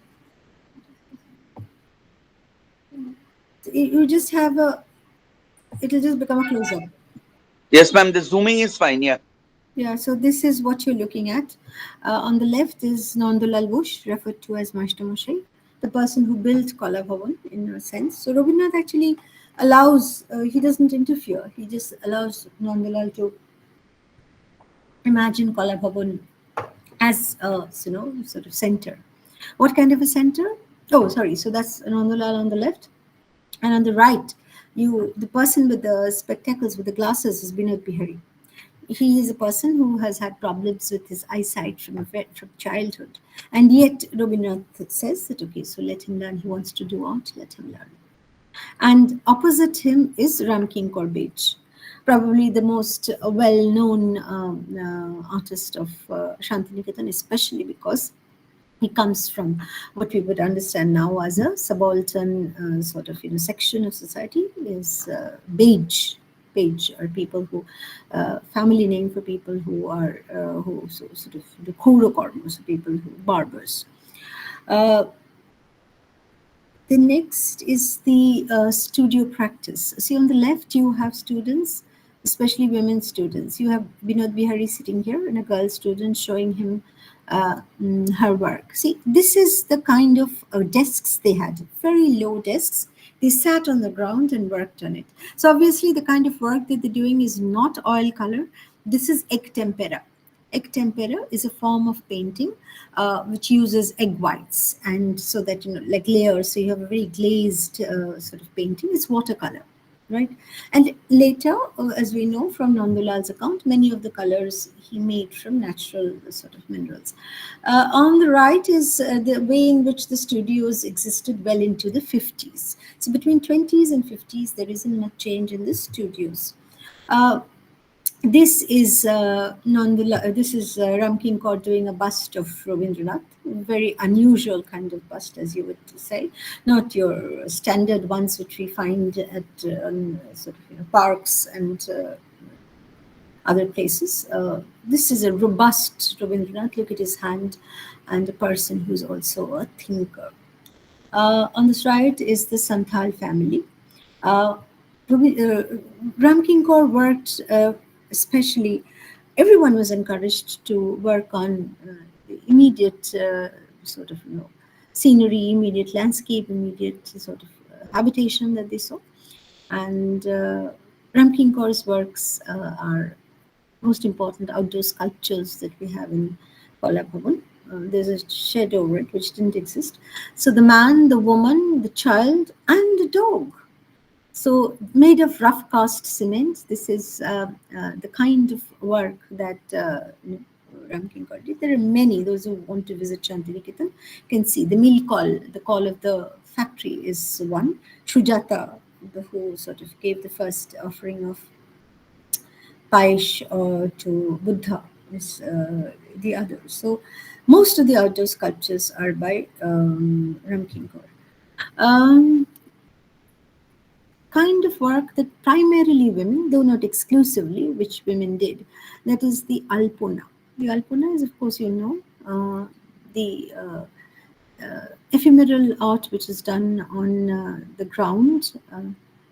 You just have it'll just become a close up. Yes, ma'am. The zooming is fine. Yeah. Yeah, so this is what you're looking at. On the left is Nandulal Bush, referred to as Master Moshe, the person who built Kala Bhavan in a sense. So Rabindranath actually allows, he doesn't interfere, he just allows Nandulal to imagine Kala Bhavan as a sort of center. What kind of a center? Oh, sorry. So that's Nandulal on the left, and on the right, the person with the spectacles, with the glasses, is Binod Bihari. He is a person who has had problems with his eyesight from childhood, and yet Rabindranath says that okay, so let him learn. He wants to do art, let him learn. And opposite him is Ram Kinkor Bej, probably the most well-known artist of Shantiniketan, especially because he comes from what we would understand now as a subaltern sort of section of society. Is Bej. Page are people who family name for people who are who sort of the Khurokormos, people who barbers. Uh, the next is the studio practice. See, on the left, you have students, especially women students. You have Binod Bihari sitting here and a girl student showing him her work. See, this is the kind of desks they had, very low desks. They sat on the ground and worked on it. So obviously the kind of work that they're doing is not oil color. This is egg tempera. Egg tempera is a form of painting which uses egg whites, and so that like layers. So you have a very glazed sort of painting. It's watercolor, right? And later, as we know from Nandulal's account, many of the colors he made from natural sort of minerals. On the right is the way in which the studios existed well into the 50s. So between 20s and 50s, there isn't much change in the studios. This is Ram Kinkor doing a bust of Rabindranath, very unusual kind of bust, as you would say, not your standard ones which we find at sort of parks and other places. This is a robust Rabindranath. Look at his hand, and a person who's also a thinker. On this right is the Santhal family. Ram Kinkor worked especially, everyone was encouraged to work on the immediate sort of scenery, immediate landscape, immediate sort of habitation that they saw. And Ram Kinkor's works are most important outdoor sculptures that we have in Kola Bhavan. There's a shed over it which didn't exist. So the man, the woman, the child, and the dog So made of rough cast cement. This is the kind of work that Ramkinkar did. There are many. Those who want to visit Shantiniketan can see the mill call. The call of the factory is one. Sujata, who sort of gave the first offering of Paish to Buddha, is the other. So most of the outdoor sculptures are by Ramkinkar. Um, kind of work that primarily women, though not exclusively, which women did. That is the alpona. The alpona is, of course, the ephemeral art which is done on the ground,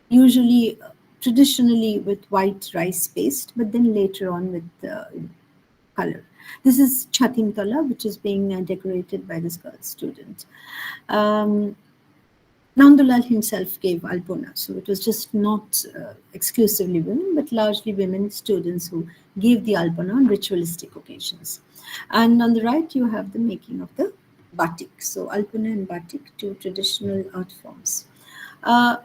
usually traditionally with white rice paste, but then later on with color. This is Chatintala, which is being decorated by this girl student. Um, Nandulal himself gave Alpona, so it was just not exclusively women, but largely women students who gave the Alpona on ritualistic occasions. And on the right, you have the making of the batik. So Alpona and batik, two traditional art forms.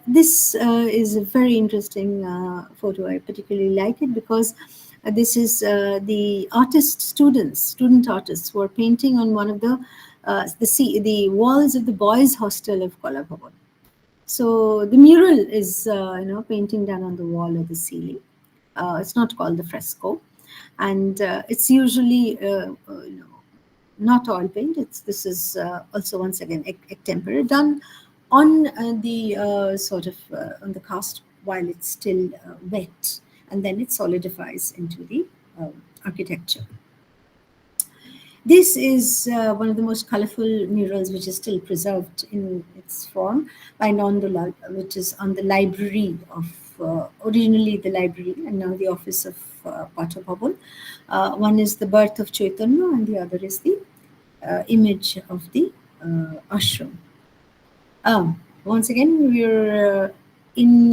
This is a very interesting photo. I particularly like it because this is the student artists who are painting on one of the walls of the boys' hostel of Kola Bhavan. So the mural is, painting done on the wall or the ceiling. It's not called the fresco, and it's usually, not oil paint. This is also once again extempore done on the sort of on the cast while it's still wet, and then it solidifies into the architecture. This is one of the most colorful murals which is still preserved in its form by Nandulal, which is on the library of, originally the library and now the office of Pacha Bhavan. One is the birth of Chaitanya and the other is the image of the ashram. Once again, we're in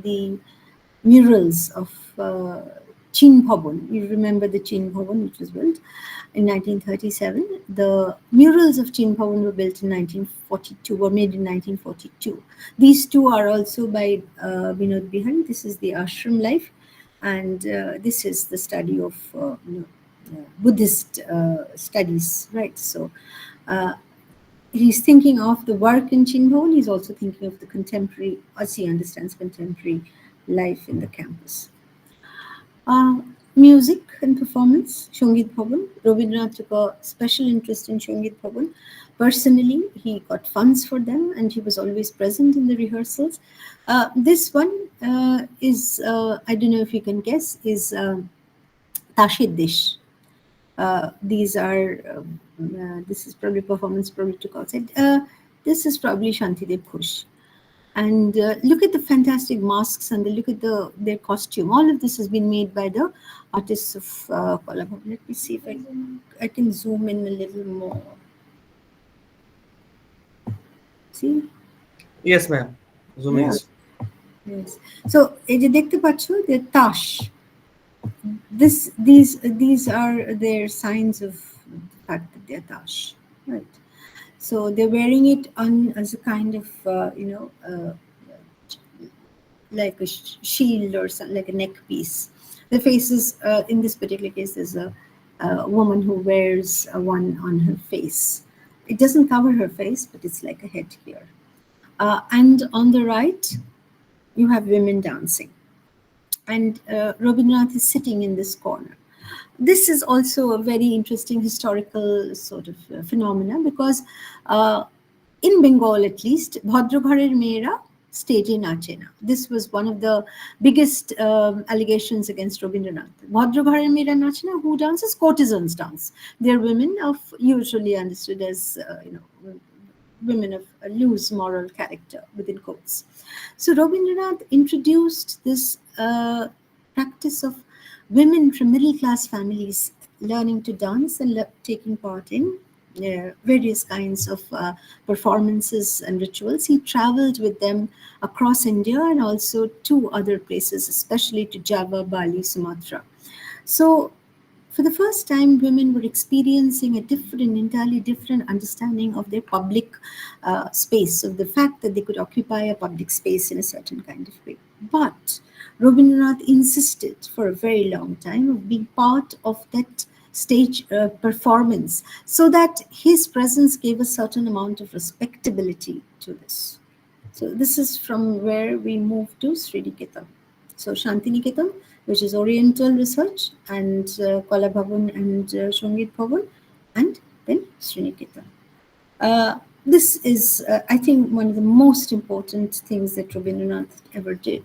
the murals of Chin Bhavan. You remember the Chin Bhavan, which was built in 1937. The murals of Chin Bhavan were built in 1942, were made in 1942. These two are also by Vinod Bihari. This is the ashram life, and this is the study of Buddhist studies, right? So he's thinking of the work in Chin Bhavan. He's also thinking of the contemporary, as he understands contemporary life in the campus. Music and performance, Shongit Bhavan. Rabindranath took a special interest in Shongit Bhavan. Personally, he got funds for them and he was always present in the rehearsals. This one is, I don't know if you can guess, is Tashid Dish. These are, this is probably performance probably took outside. This is probably Shantidev Ghosh. And look at the fantastic masks and look at their costume. All of this has been made by the artists of Kola Bhavan. Let me see if I can zoom in a little more. See? Yes, ma'am. Zooming Yeah. is. Yes. So, এই যে দেখতে পাচ্ছ, they're tash. These are their signs of the fact that they're tash, right? So they're wearing it on as a kind of like a shield or something, like a neck piece. The faces in this particular case, there's a woman who wears one on her face. It doesn't cover her face, but it's like a headgear. And on the right, you have women dancing. And Rabindranath is sitting in this corner. This is also a very interesting historical sort of phenomena because in Bengal at least, Bhadragharer Mera stage nache na. This was one of the biggest allegations against Rabindranath. Bhadragharer Mera nache na, who dances? Courtesans dance. They're women of usually understood as, women of a loose moral character within quotes. So Rabindranath introduced this practice of women from middle class families learning to dance and taking part in various kinds of performances and rituals. He traveled with them across India and also to other places, especially to Java, Bali, Sumatra. So for the first time, women were experiencing a different, entirely different understanding of their public space, of the fact that they could occupy a public space in a certain kind of way. But Rabindranath insisted for a very long time of being part of that stage performance, so that his presence gave a certain amount of respectability to this. So this is from where we move to Sriniketan. So Shantiniketan, which is Oriental research, and Kala Bhavan and Shangit Bhavan, and then Sriniketan. This is, I think, one of the most important things that Rabindranath ever did.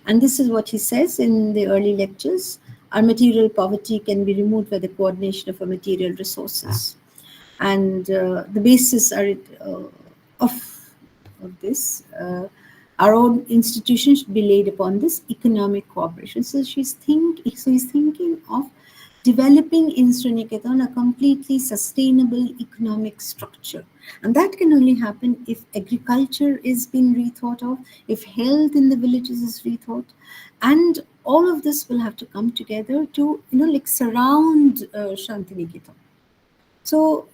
And this is what he says in the early lectures. Our material poverty can be removed by the coordination of our material resources. And the basis of this, our own institution should be laid upon this economic cooperation. So he's thinking of developing in Sriniketan a completely sustainable economic structure. And that can only happen if agriculture is being rethought of, if health in the villages is rethought. And all of this will have to come together to, surround Shantiniketan. So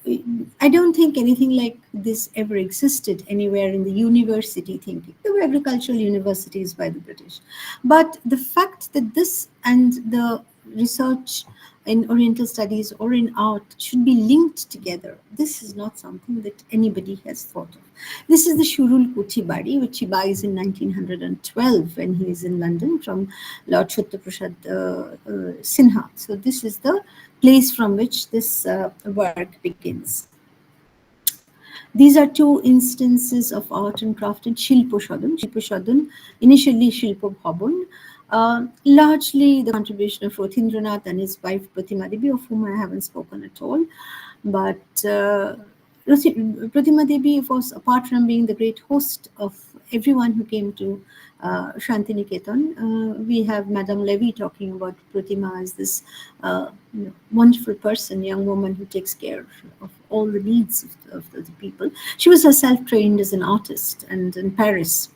I don't think anything like this ever existed anywhere in the university thinking. There were agricultural universities by the British. But the fact that this and the research in Oriental studies or in art should be linked together, this is not something that anybody has thought of. This is the Shurul Kuthi Badi, which he buys in 1912 when he is in London from Lord Chutta Prasad Sinha. So this is the place from which this work begins. These are two instances of art and craft in Shilposhadan. Shilposhadan, initially Shilpo Bhavan, largely the contribution of Rothindranath and his wife Pratima Devi, of whom I haven't spoken at all. But Pratima Devi was, apart from being the great host of everyone who came to Shantiniketan, we have Madame Levy talking about Pratima as this wonderful person, young woman who takes care of all the needs of the people. She was herself trained as an artist and in Paris.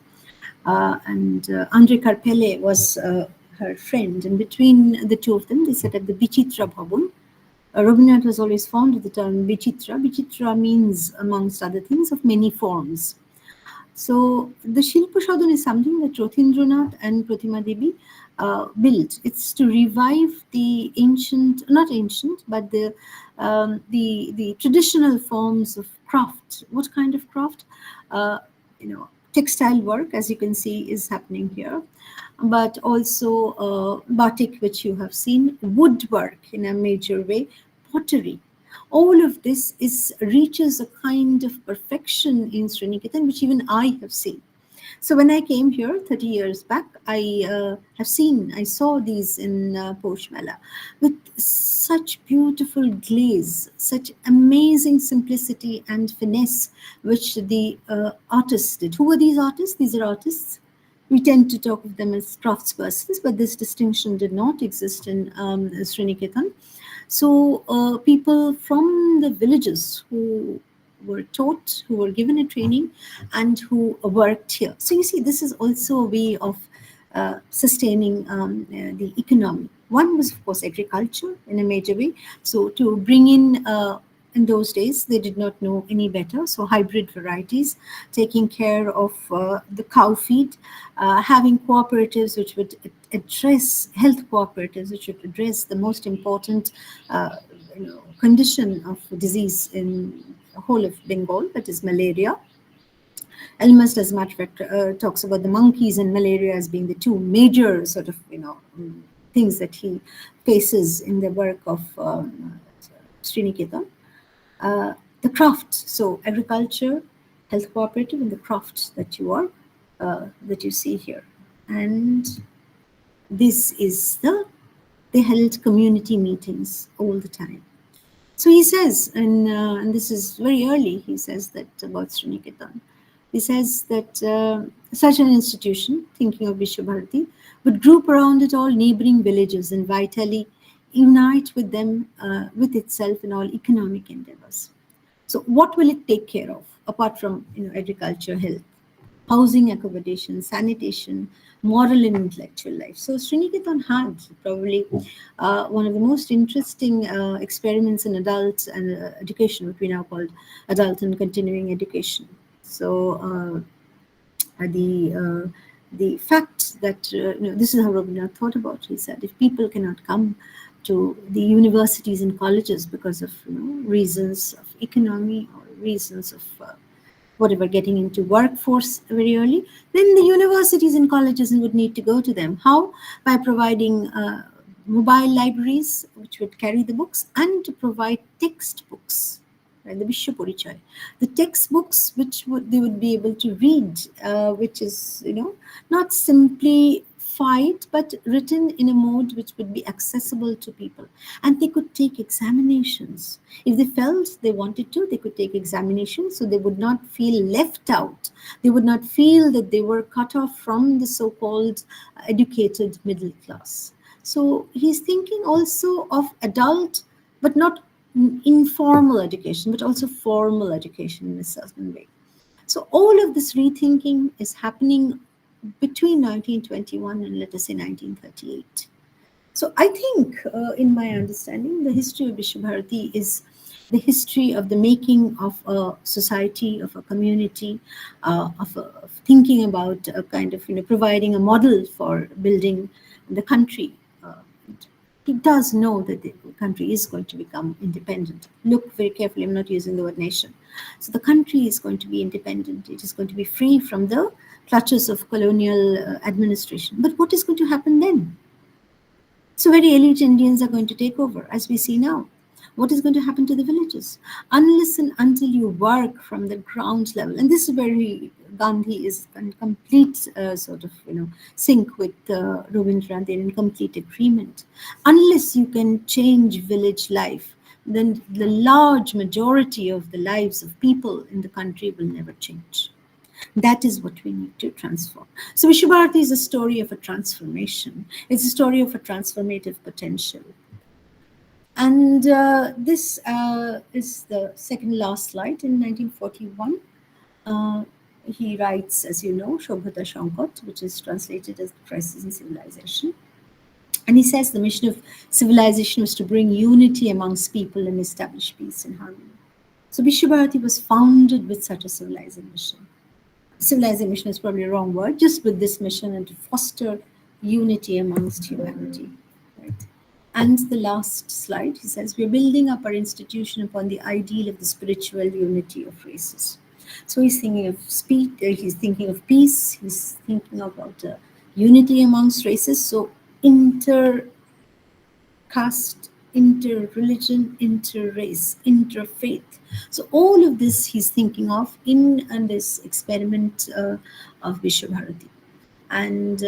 And André Carpelle was her friend. And between the two of them, they set up the Bichitra Bhavan. Rabindranath was always fond of the term Bichitra. Bichitra means, amongst other things, of many forms. So the Shilposhadan is something that Rothindranath and Pratima Devi built. It's to revive the ancient, not ancient, but the traditional forms of craft. What kind of craft? Textile work, as you can see, is happening here, but also batik, which you have seen, woodwork in a major way, pottery. All of this reaches a kind of perfection in Sriniketan, which even I have seen. So when I came here 30 years back, I saw these in Posh Mela with such beautiful glaze, such amazing simplicity and finesse, which the artists did. Who were these artists? These are artists. We tend to talk of them as craftspersons, but this distinction did not exist in Sriniketan. So people from the villages who were taught, who were given a training, and who worked here. So you see, this is also a way of sustaining the economy. One was, of course, agriculture in a major way. So to bring in those days, they did not know any better. So hybrid varieties, taking care of the cow feed, having cooperatives which would address, health cooperatives which would address the most important condition of disease in the whole of Bengal, that is malaria. Elmhurst, as a matter of fact, talks about the monkeys and malaria as being the two major sort of things that he faces in the work of Sriniketan. The craft, so agriculture, health cooperative, and the craft that you see here. And this is they held community meetings all the time. So he says, and this is very early, he says that about Sriniketan. He says that such an institution, thinking of Visva Bharati, would group around it all neighboring villages and vitally unite with them, with itself in all economic endeavors. So what will it take care of, apart from agriculture, health? housing, accommodation, sanitation, moral and intellectual life. So Sriniketan had probably one of the most interesting experiments in adult and education, what we now call adult and continuing education. So the fact that this is how Rabindranath thought about it. He said, if people cannot come to the universities and colleges because of reasons of economy or reasons of whatever, getting into workforce very early, then the universities and colleges would need to go to them. How? By providing mobile libraries which would carry the books and to provide textbooks, right, the Vishwa Porichaya, the textbooks which they would be able to read, which is not simply fight but written in a mode which would be accessible to people, and they could take examinations if they felt they wanted to. They could take examinations, so they would not feel left out. They would not feel that they were cut off from the so-called educated middle class. So he's thinking also of adult, but not informal education, but also formal education in a certain way. So all of this rethinking is happening between 1921 and, let us say, 1938. So I think, in my understanding, the history of Vishwa Bharati is the history of the making of a society, of a community, of thinking about a kind of, providing a model for building the country. He does know that the country is going to become independent. Look very carefully, I'm not using the word nation. So the country is going to be independent. It is going to be free from the clutches of colonial administration. But what is going to happen then? So very elite Indians are going to take over, as we see now. What is going to happen to the villages? Unless and until you work from the ground level, and this is where Gandhi is in complete sort of sync with Rabindranath. They're in complete agreement. Unless you can change village life, then the large majority of the lives of people in the country will never change. That is what we need to transform. So Vishwa Bharati is a story of a transformation. It's a story of a transformative potential. And this is the second last slide. In 1941, he writes, as you know, Shobhata Shankot, which is translated as The Crisis in Civilization. And he says the mission of civilization was to bring unity amongst people and establish peace and harmony. So Vishwa Bharati was founded with such a civilizing mission. Civilizing mission is probably a wrong word, just with this mission and to foster unity amongst humanity. Right? And the last slide, he says, we're building up our institution upon the ideal of the spiritual unity of races. So he's thinking of speed, he's thinking of peace, he's thinking about unity amongst races. So inter-caste, inter-religion, inter-race, interfaith. So all of this he's thinking of in this experiment of Vishwa Bharati. And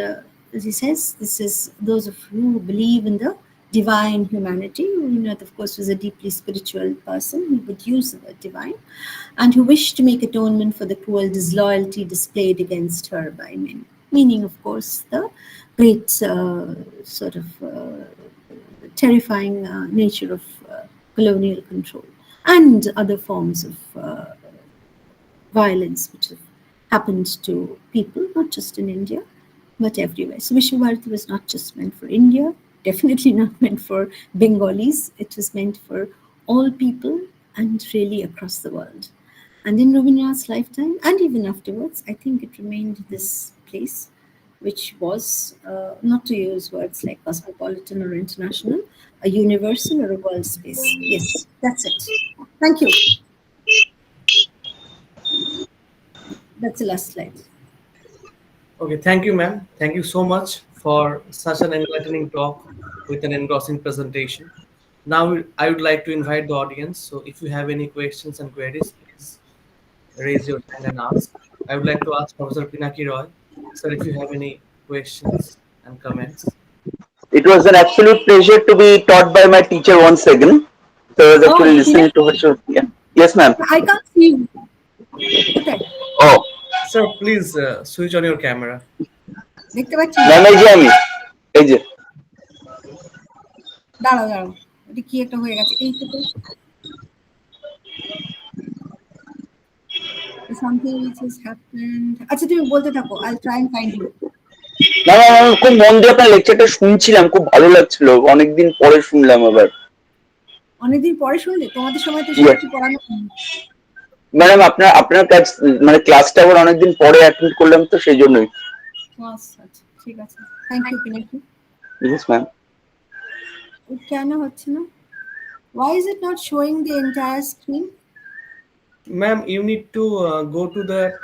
as he says, this is those of you who believe in the divine humanity. Rabindranath, of course, was a deeply spiritual person. He would use the word divine, and who wished to make atonement for the cruel disloyalty displayed against her by men. Meaning, of course, the great sort of terrifying nature of colonial control and other forms of violence which have happened to people, not just in India, but everywhere. So Vishwa Bharati was not just meant for India, definitely not meant for Bengalis. It was meant for all people and really across the world. And in Rabindranath's lifetime, and even afterwards, I think it remained this place, which was, not to use words like cosmopolitan or international, a universal or a world space. Yes, that's it. Thank you. That's the last slide. Okay, thank you, ma'am. Thank you so much for such an enlightening talk with an engrossing presentation. Now, I would like to invite the audience. So, if you have any questions and queries, please raise your hand and ask. I would like to ask Professor Pinaki Roy, sir, if you have any questions and comments. It was an absolute pleasure to be taught by my teacher once again. So I was Oh, actually here? listening to her. So, yeah. Yes, ma'am. I can't see you. Okay. Oh, Sir, please switch on your camera. দেখতে পাচ্ছি না। ma'am, এই যে আমি এই যে দাঁড়াও দাঁড়াও, এটা কি একটা হয়ে গেছে এইটুকু। something which has happened. আচ্ছা তুমি বলতে থাকো, I'll try and find you. না না আমি খুব মন দিয়ে আপনার লেকচারটা শুনছিলাম, খুব ভালো লাগছিল, অনেকদিন পরে শুনলাম আবার। অনেকদিন পরে শুনলে? তোমাদের সময় তো এসব কিছু পড়ানো হয়নি। ম্যাডাম আপনার আপনার কাজ মানে ক্লাসটা আবার অনেকদিন পরে অ্যাটেন্ড করলাম তো সেই জন্যই। আচ্ছা, ঠিক আছে, thank you Pinaki. Yes ma'am. কেন হচ্ছে না? Why is it not showing the entire screen? Ma'am, you need to go to that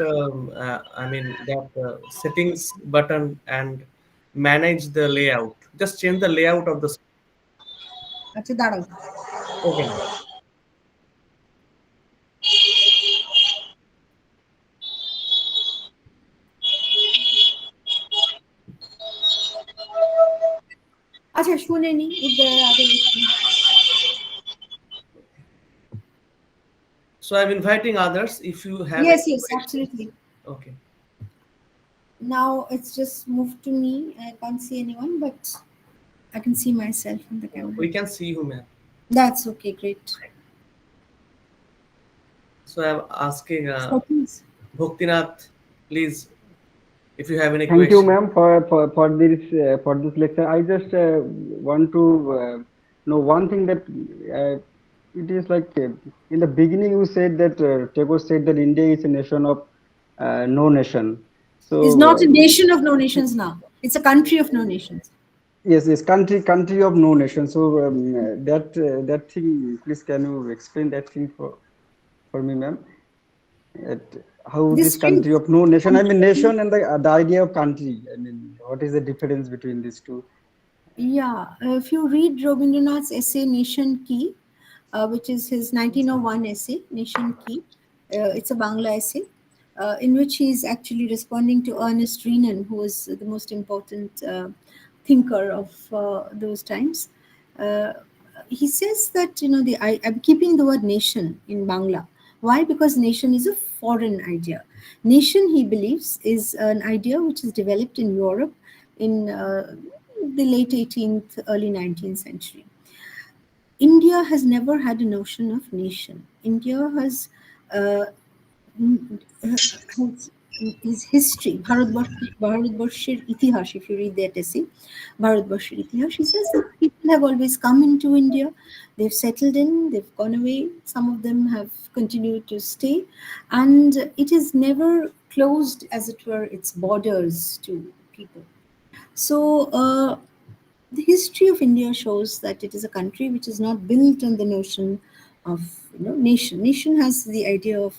that settings button and manage the layout. Just change the layout of the. আচ্ছা দাঁড়াও। Okay, ma'am. আচ্ছা শুনে নি, if there are other issues. So I'm inviting others if you have. Yes, any yes, questions. absolutely. Okay. Now it's just moved to me. I can't see anyone, but I can see myself in the camera. We can see you, ma'am. That's okay, great. So I'm asking So please. Bhaktinath, please, if you have any Thank you, question. ma'am, for this lecture. I just want to know one thing that it is like in the beginning you said that Tagore said that India is a nation of no nation. So It's not a nation of no nations now. It's a country of no nations. yes, country of no nation. So that thing, please can you explain that thing for me, ma'am? How this country of no nation, I mean nation and the idea of country, I mean what is the difference between these two? Yeah, if you read Rabindranath's essay Nation Ki, which is his 1901 essay Nation Ki, it's a Bangla essay in which he is actually responding to Ernest Renan, who was the most important thinker of those times. uh, he says that I'm keeping the word nation in Bangla. Why? Because nation is a foreign idea. Nation, he believes, is an idea which is developed in Europe in the late 18th, early 19th century. India has never had a notion of nation. India has uh, his history, Bharatbarsher Itihash, if you read that essay, Bharatbarsher Itihash, he says that people have always come into India, they've settled in, they've gone away, some of them have continued to stay, and it has never closed, as it were, its borders to people. So, the history of India shows that it is a country which is not built on the notion of nation. Nation has the idea of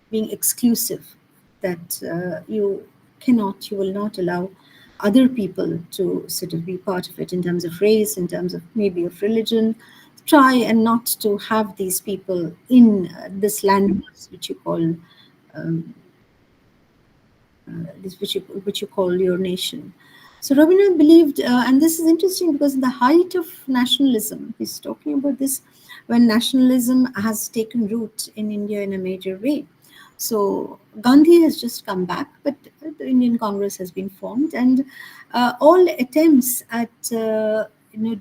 being exclusive, that you will not allow other people to sort of be part of it in terms of race, in terms of maybe of religion. Try and not to have these people in this land which you call um, which you call your nation. So Rabindranath believed, and this is interesting because in the height of nationalism, he's talking about this when nationalism has taken root in India in a major way. So Gandhi has just come back, but the Indian Congress has been formed, and all attempts at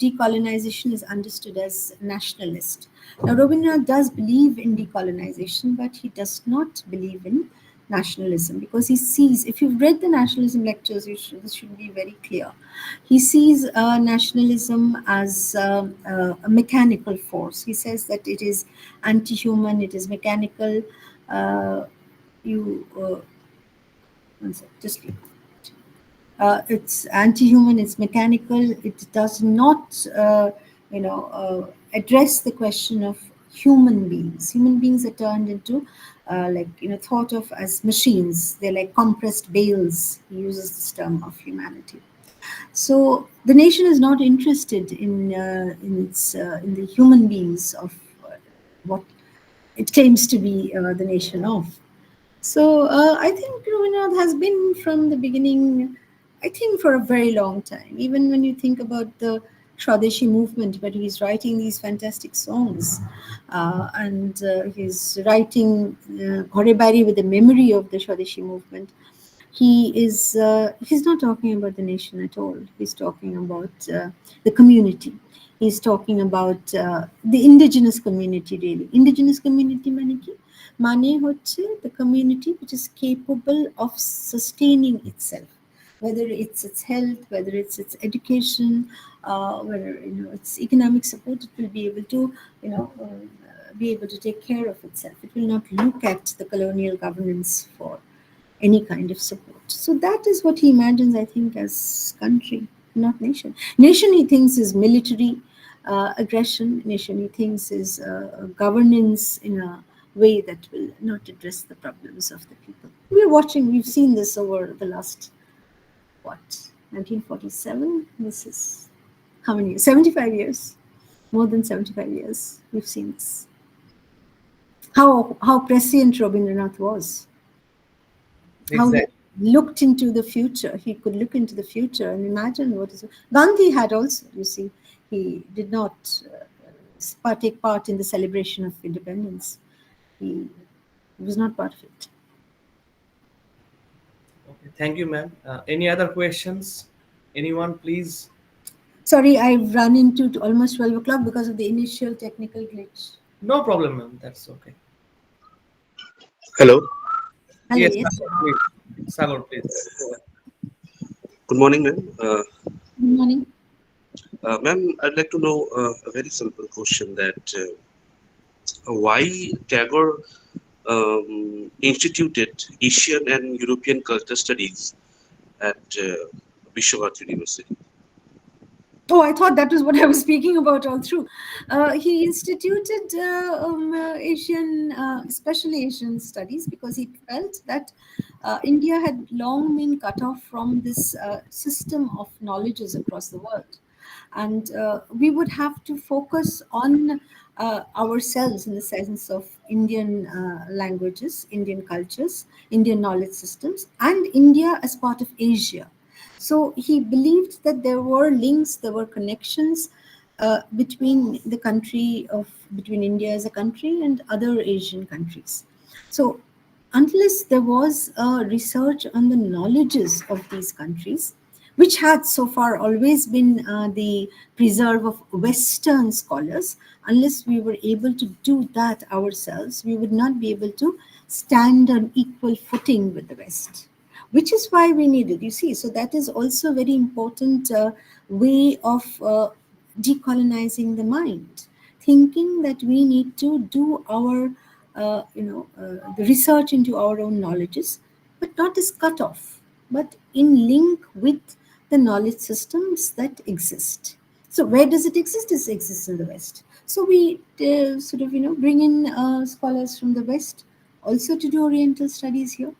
decolonization is understood as nationalist. Now Rabindranath does believe in decolonization, but he does not believe in nationalism, because he sees, if you've read the nationalism lectures, this should be very clear. He sees nationalism as a mechanical force. He says that it is anti-human, it is mechanical. One sec, just leave. It's anti-human, it's mechanical, it does not address the question of human beings. Human beings are turned into thought of as machines. They're like compressed bales. He uses this term of humanity. So the nation is not interested in the human beings of what it claims to be the nation of. So I think Rabindranath has been from the beginning, I think for a very long time. Even when you think about the Swadeshi movement, where he's writing these fantastic songs, and he's writing Ghore Bari with the memory of the Swadeshi movement. He's not talking about the nation at all. He's talking about the community. He's talking about the indigenous community, really. Indigenous community mane hoche the community which is capable of sustaining itself, whether it's its health, whether it's its education, whether its economic support. It will be able to be able to take care of itself. It will not look at the colonial governance for any kind of support. So that is what he imagines, I think, as country, not nation. Nation, he thinks, is military aggression. Nation, he thinks, is governance in a way that will not address the problems of the people. We've seen this over the last, what, 1947? This is how many years? 75 years. More than 75 years. We've seen this. How prescient Rabindranath was. How he Exactly. looked into the future. He could look into the future and imagine what is. Gandhi had also, you see, he did not take part in the celebration of independence. He was not part of it. Okay, thank you, ma'am. Any other questions? Anyone, please? Sorry, I've run into almost 12 o'clock because of the initial technical glitch. No problem, ma'am. That's okay. Hello. Hello, Yes, yes. Sagar, please. Sagar, please. Good morning, ma'am. Good morning. Ma'am, I'd like to know a very simple question that why Tagore instituted Asian and European culture studies at Visva University. Oh, I thought that was what I was speaking about all through. He instituted Asian, especially Asian studies, because he felt that India had long been cut off from this system of knowledges across the world. And we would have to focus on ourselves in the sense of Indian languages, Indian cultures, Indian knowledge systems, and India as part of Asia. So he believed that there were links, there were connections between India as a country and other Asian countries. So unless there was research on the knowledges of these countries, which had so far always been the preserve of Western scholars, unless we were able to do that ourselves, we would not be able to stand on equal footing with the West, which is why we need it. You see, so that is also a very important way of decolonizing the mind, thinking that we need to do our the research into our own knowledges, but not as cut off, but in link with the knowledge systems that exist. So where does it exist? It exists in the West. So we bring in scholars from the West also to do Oriental studies here.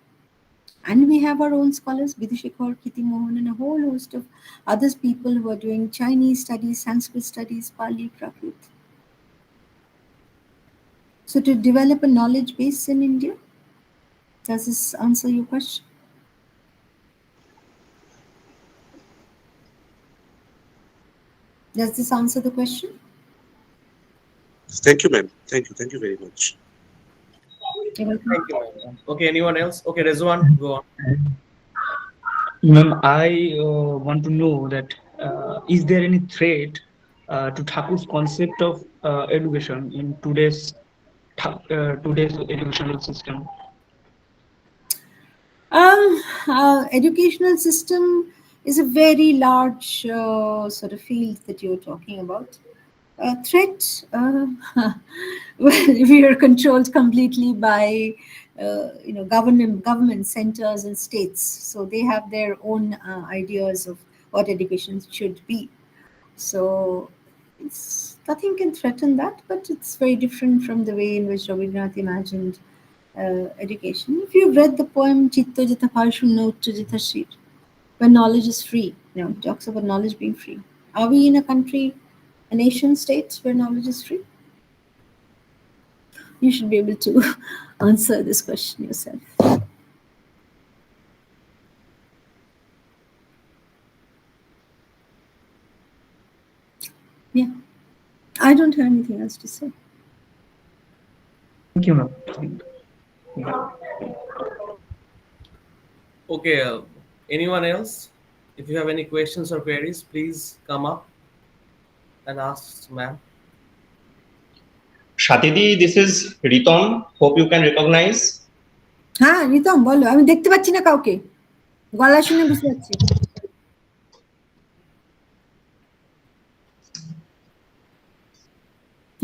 And we have our own scholars, Bidushekhar, Kiti Mohan, and a whole host of other people who are doing Chinese studies, Sanskrit studies, Pali, Prakrit. So to develop a knowledge base in India, does this answer your question? Does this answer the question? Thank you, ma'am. Thank you. Thank you very much. You're welcome. Thank you, ma'am. Okay, anyone else? Okay, Rizwan, go on. Ma'am, I want to know that is there any threat to Thakur's concept of education in today's educational system? Educational system is a very large sort of field that you're talking about. Threat, well, we are controlled completely by government centers and states. So they have their own ideas of what education should be. So it's nothing can threaten that, but it's very different from the way in which Rabindranath imagined education. If you've read the poem Chitto Jita Parshunna Ucca Jita Shir, where knowledge is free, it talks about knowledge being free. Are we in a country, a nation state where knowledge is free? You should be able to answer this question yourself. Yeah, I don't have anything else to say. Thank you, ma'am. Okay, anyone else? If you have any questions or queries, please come up. and asks, ma'am. Shatidi, this is Riton. Hope you can recognize. হ্যাঁ রিতম বলো, আমি দেখতে পাচ্ছি না কাউকে, গলা শুনে বুঝতে পারছি।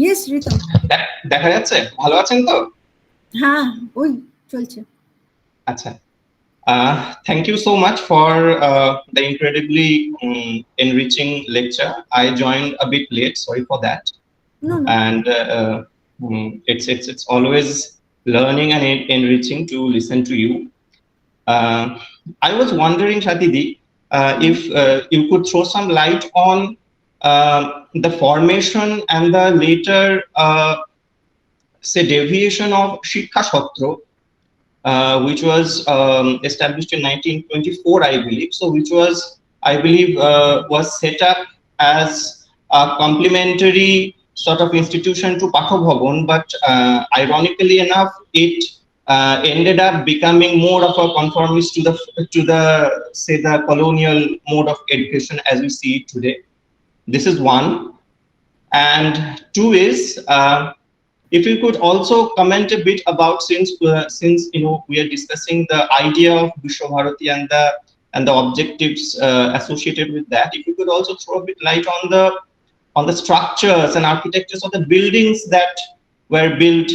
ইয়েস রিতম। দেখা যাচ্ছে? ভালো আছেন তো? হ্যাঁ ওই চলছে। আচ্ছা। Thank you so much for the incredibly enriching lecture. I joined a bit late, sorry for that. No. And it's always learning and enriching to listen to you. I was wondering, Shatidi, if you could throw some light on the formation and the later, say, deviation of Shiksha Shatra, which was established in 1924, I believe. So, which was, I believe, was set up as a complementary sort of institution to Patho Bhavan, but ironically enough, it ended up becoming more of a conformist to the say the colonial mode of education as we see it today. This is one, and two is. If you could also comment a bit about, since we are discussing the idea of Visva Bharati and the objectives associated with that, if you could also throw a bit light on the structures and architectures of the buildings that were built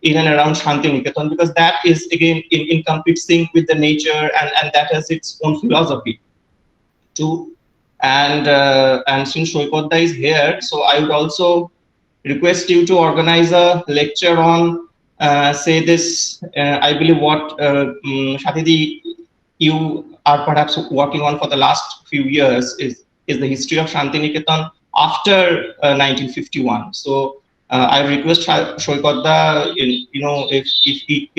in and around Shantiniketan, because that is again in complete sync with the nature and that has its own philosophy too. And since Shoipodda is here, so I would also request you to organize a lecture on, say this, I believe what Shatidi, you are perhaps working on for the last few years is the history of Shantiniketan after 1951. So I request Shoipodda,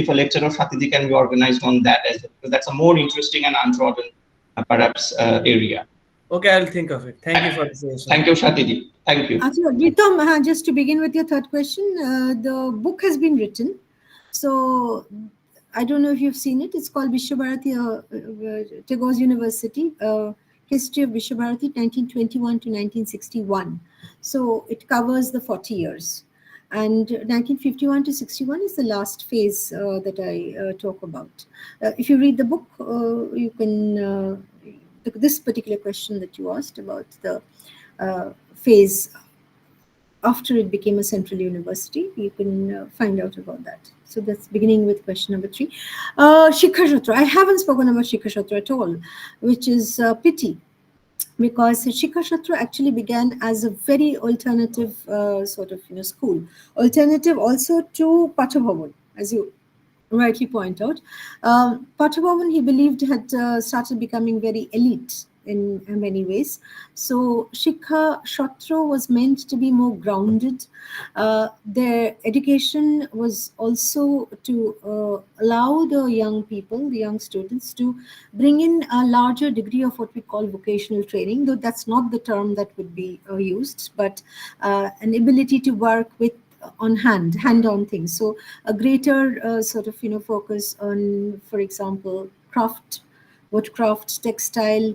if a lecture of Shatidi can be organized on that, as because that's a more interesting and untrodden perhaps area. Okay, I'll think of it. Thank you for the suggestion. Thank you, Shatidi. Thank you. Ritom, just to begin with your third question, the book has been written. So I don't know if you've seen it. It's called Visva Bharati, Tagore's University, History of Visva Bharati, 1921 to 1961. So it covers the 40 years. And 1951 to 61 is the last phase that I talk about. If you read the book, you can, this particular question that you asked about the phase after it became a central university, you can find out about that. So that's beginning with question number 3. Shiksha Shatra. I haven't spoken about Shiksha Shatra at all, which is pity, because Shiksha Shatra actually began as a very alternative sort of school, alternative also to Patho Bhavan, as you rightly point out. Patho Bhavan, he believed, had started becoming very elite in many ways. So Shiksha Shatra was meant to be more grounded. Their education was also to allow the young people, the young students, to bring in a larger degree of what we call vocational training, though that's not the term that would be used, but an ability to work with on hand-on things. So a greater sort of focus on, for example, woodcraft, textile,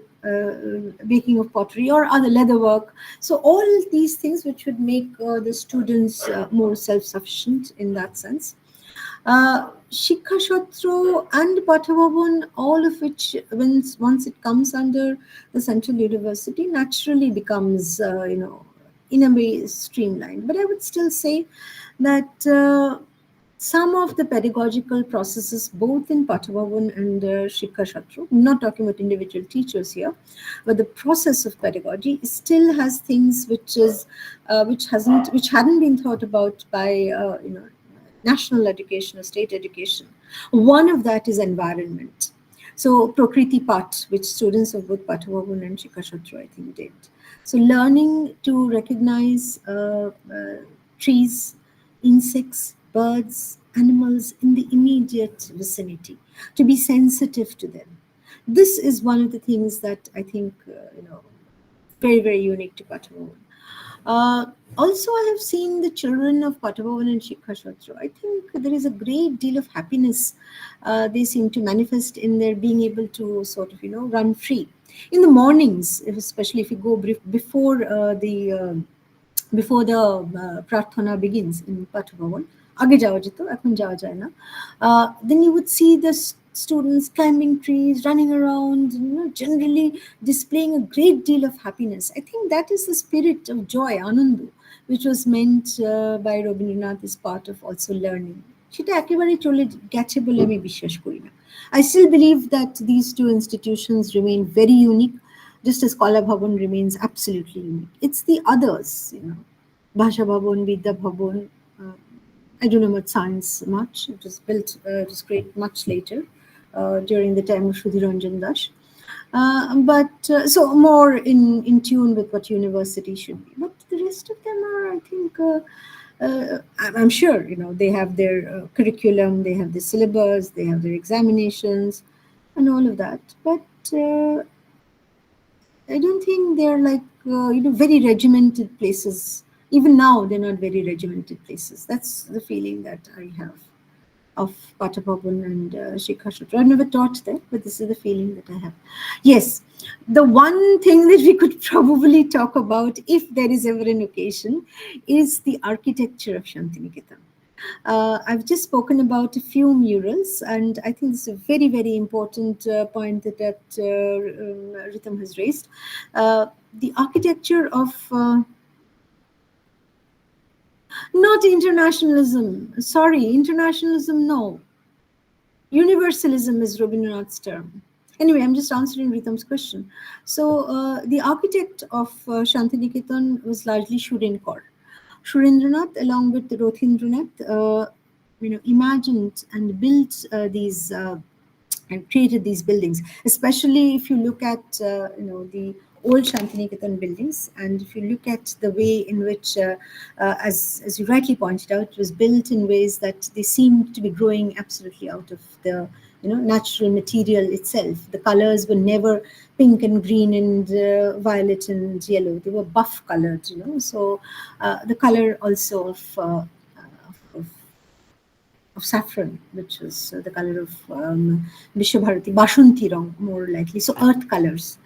making of pottery or other leather work. So all these things which would make the students more self-sufficient in that sense. Shiksha Shatra and Patho Bhavan, all of which, once it comes under the central university, naturally becomes, in a way, streamlined. But I would still say that some of the pedagogical processes, both in Patho Bhavan and Shiksha Shatra, I'm not talking about individual teachers here, but the process of pedagogy still has things which hadn't been thought about by national education or state education. One of that is environment. So Prakriti Path, which students of both Patho Bhavan and Shiksha Shatra, I think, did. So learning to recognize trees, insects, birds, animals in the immediate vicinity, to be sensitive to them. This is one of the things that I think, very, very unique to Patho Bhavan. Also, I have seen the children of Patho Bhavan and Shiksha Shatra. I think there is a great deal of happiness they seem to manifest in their being able to sort of, run free. In the mornings, especially if you go before the before the প্রার্থনা begins in Patha Bhavan আগে যাওয়া যেত এখন যাওয়া যায় না then you would see the students climbing trees running around, generally displaying a great deal of happiness. I think that is the spirit of joy, anandu, which was meant by Rabindranath as part of also learning. সেটা একেবারে চলে গেছে বলে আমি বিশ্বাস করি না. I still believe that these two institutions remain very unique, just as Kala Bhavan remains absolutely unique. It's the others, Bhasha Bhavan, Vidya Bhavan. I don't know about science much. It was built, it was great much later, during the time of Sudhiranjan Das. But so more in tune with what university should be. But the rest of them are, I think, I'm sure, they have their curriculum, they have their syllabus, they have their examinations and all of that. But I don't think they're like, very regimented places. Even now, they're not very regimented places. That's the feeling that I have of Patapabun and Shikha Sutra. I've never taught there, but this is the feeling that I have. Yes, the one thing that we could probably talk about, if there is ever an occasion, is the architecture of Shantiniketan. I've just spoken about a few murals, and I think this is a very, very important point that Ritam has raised. The architecture of not internationalism. Sorry, internationalism, no. Universalism is Rabindranath's term. Anyway, I'm just answering Ritam's question. So the architect of Shantiniketan was largely Shurin Kaur. Surendranath, along with Rothindranath, imagined and built these and created these buildings. Especially if you look at the old Shantiniketan buildings, and if you look at the way in which, as you rightly pointed out, it was built in ways that they seemed to be growing absolutely out of the natural material itself. The colors were never pink and green and violet and yellow. They were buff colored, So the color also of saffron, which was the color of Visva Bharati, Bashanti rong, more likely, so earth colors.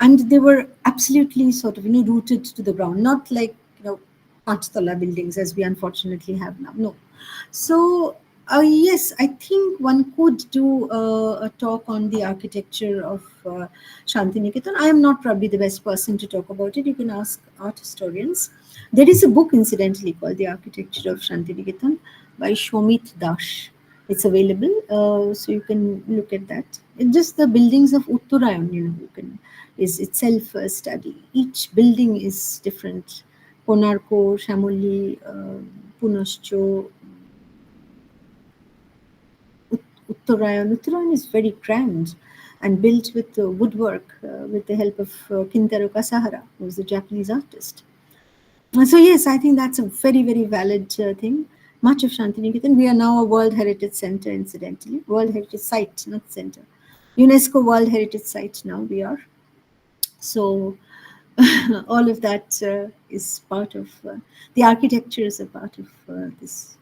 And they were absolutely sort of, rooted to the ground, not like, Panchtala buildings as we unfortunately have now. No. So, yes, I think one could do a talk on the architecture of Shantiniketan. I am not probably the best person to talk about it. You can ask art historians. There is a book, incidentally, called The Architecture of Shantiniketan by Shomit Dash. It's available, so you can look at that. It's just the buildings of Uttarayan, is itself a study. Each building is different. Konarko, Shamoli, Punascho, Uttarayan. Uttarayan is very grand and built with woodwork with the help of Kintaro Kasahara, who was a Japanese artist. So yes, I think that's a very, very valid thing. Much of Shantiniketan, we are now a World Heritage Center, incidentally. World Heritage Site, not center. UNESCO World Heritage Site now we are. So all of that is part of, the architecture is a part of this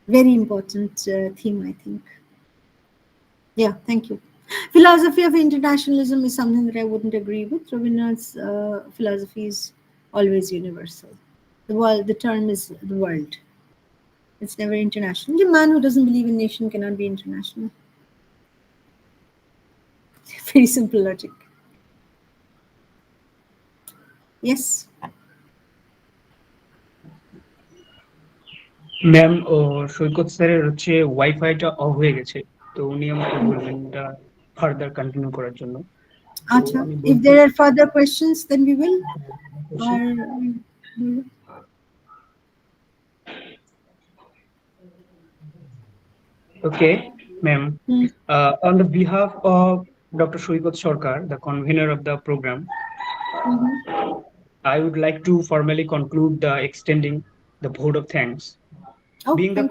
very important theme, I think. Yeah, thank you. Philosophy of internationalism is something that I wouldn't agree with. Rabindranath's philosophy is always universal. The term is the world. It's never international. The man who doesn't believe in nation cannot be international. Very simple logic. Yes. Ma'am ও সৈকত স্যারের হচ্ছে ওয়াইফাইটা of হয়ে গেছে, তো উনি আমাকে বলবেন এটা ফার্দার কন্টিনিউ করার জন্য। Acha, if there are further questions, then we will. Okay, ma'am. On the behalf of Dr. Shoikot Sarkar, the convener of the program, I would like to formally conclude the extending the vote of thanks. Being the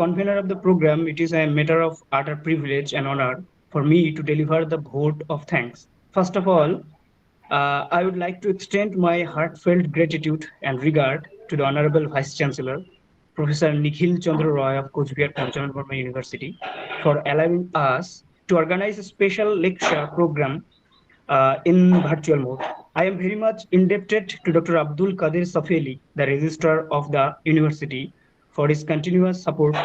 convener of the program, it is a matter of utter privilege and honor for me to deliver the vote of thanks. First of all, I would like to extend my heartfelt gratitude and regard to the Honorable Vice Chancellor, Professor Nikhil Chandra Roy of Coachbihar Panchaman Burma University, for allowing us to organize a special lecture program in virtual mode. I am very much indebted to Dr. Abdul Qadir Safeli, the Registrar of the University, for his continuous support.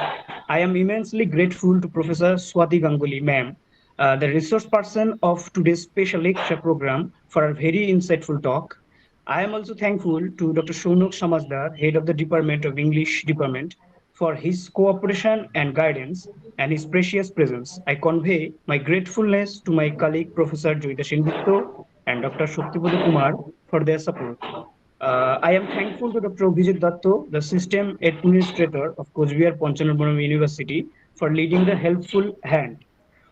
I am immensely grateful to Professor Swati Ganguly, ma'am, the resource person of today's special lecture program, for a very insightful talk. I am also thankful to Dr. Shaunak Samazdar, head of the Department of English Department, for his cooperation and guidance and his precious presence. I convey my gratefulness to my colleague Professor Joyita Sengupta and Dr. Shaktipada Kumar for their support. I am thankful to Dr. Abhijit Datto, the system administrator of Coachbihar Panchanabharam University, for leading the helpful hand.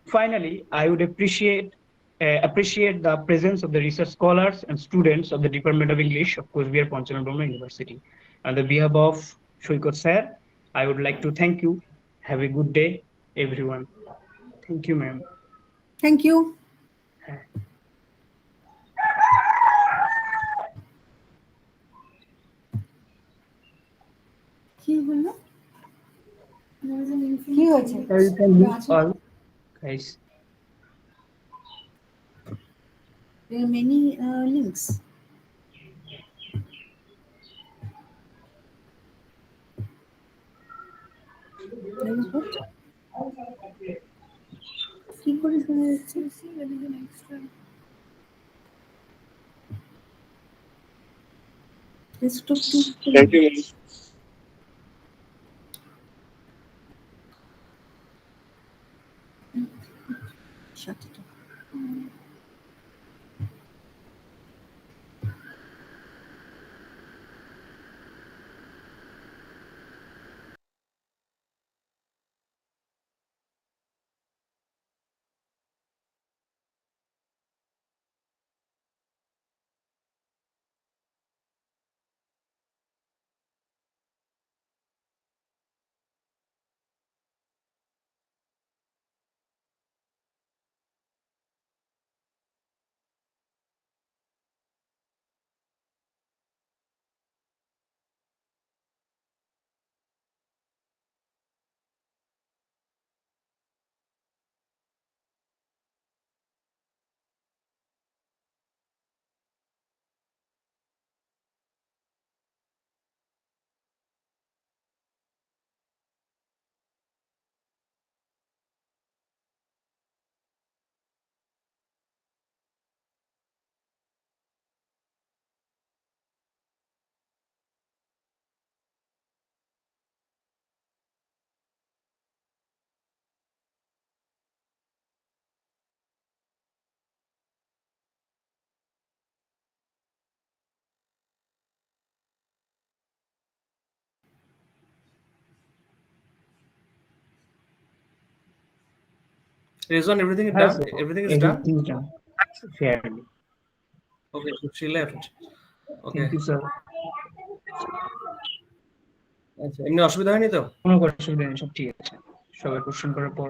Finally, I would appreciate the presence of the research scholars and students of the Department of English of Coachbihar Panchanabharam University. On the behalf of Shoykot Sir, I would like to thank you. Have a good day, everyone. Thank you, ma'am. Thank you. কি হলো? কি হয়েছে? You can mute all, guys. There are many links. There is what? কি করে শোনা যাচ্ছে? Desktop to Thank you, ma'am. shut it off. Rizwan, everything is Yes, done? sir. Everything is done? Everything is done fairly. Okay, so she left. Okay. Thank you, sir. আচ্ছা, এমনি অসুবিধা হয়নি তো? কোনো অসুবিধা নেই, সব ঠিক আছে। সবাই কোশ্চেন করার পর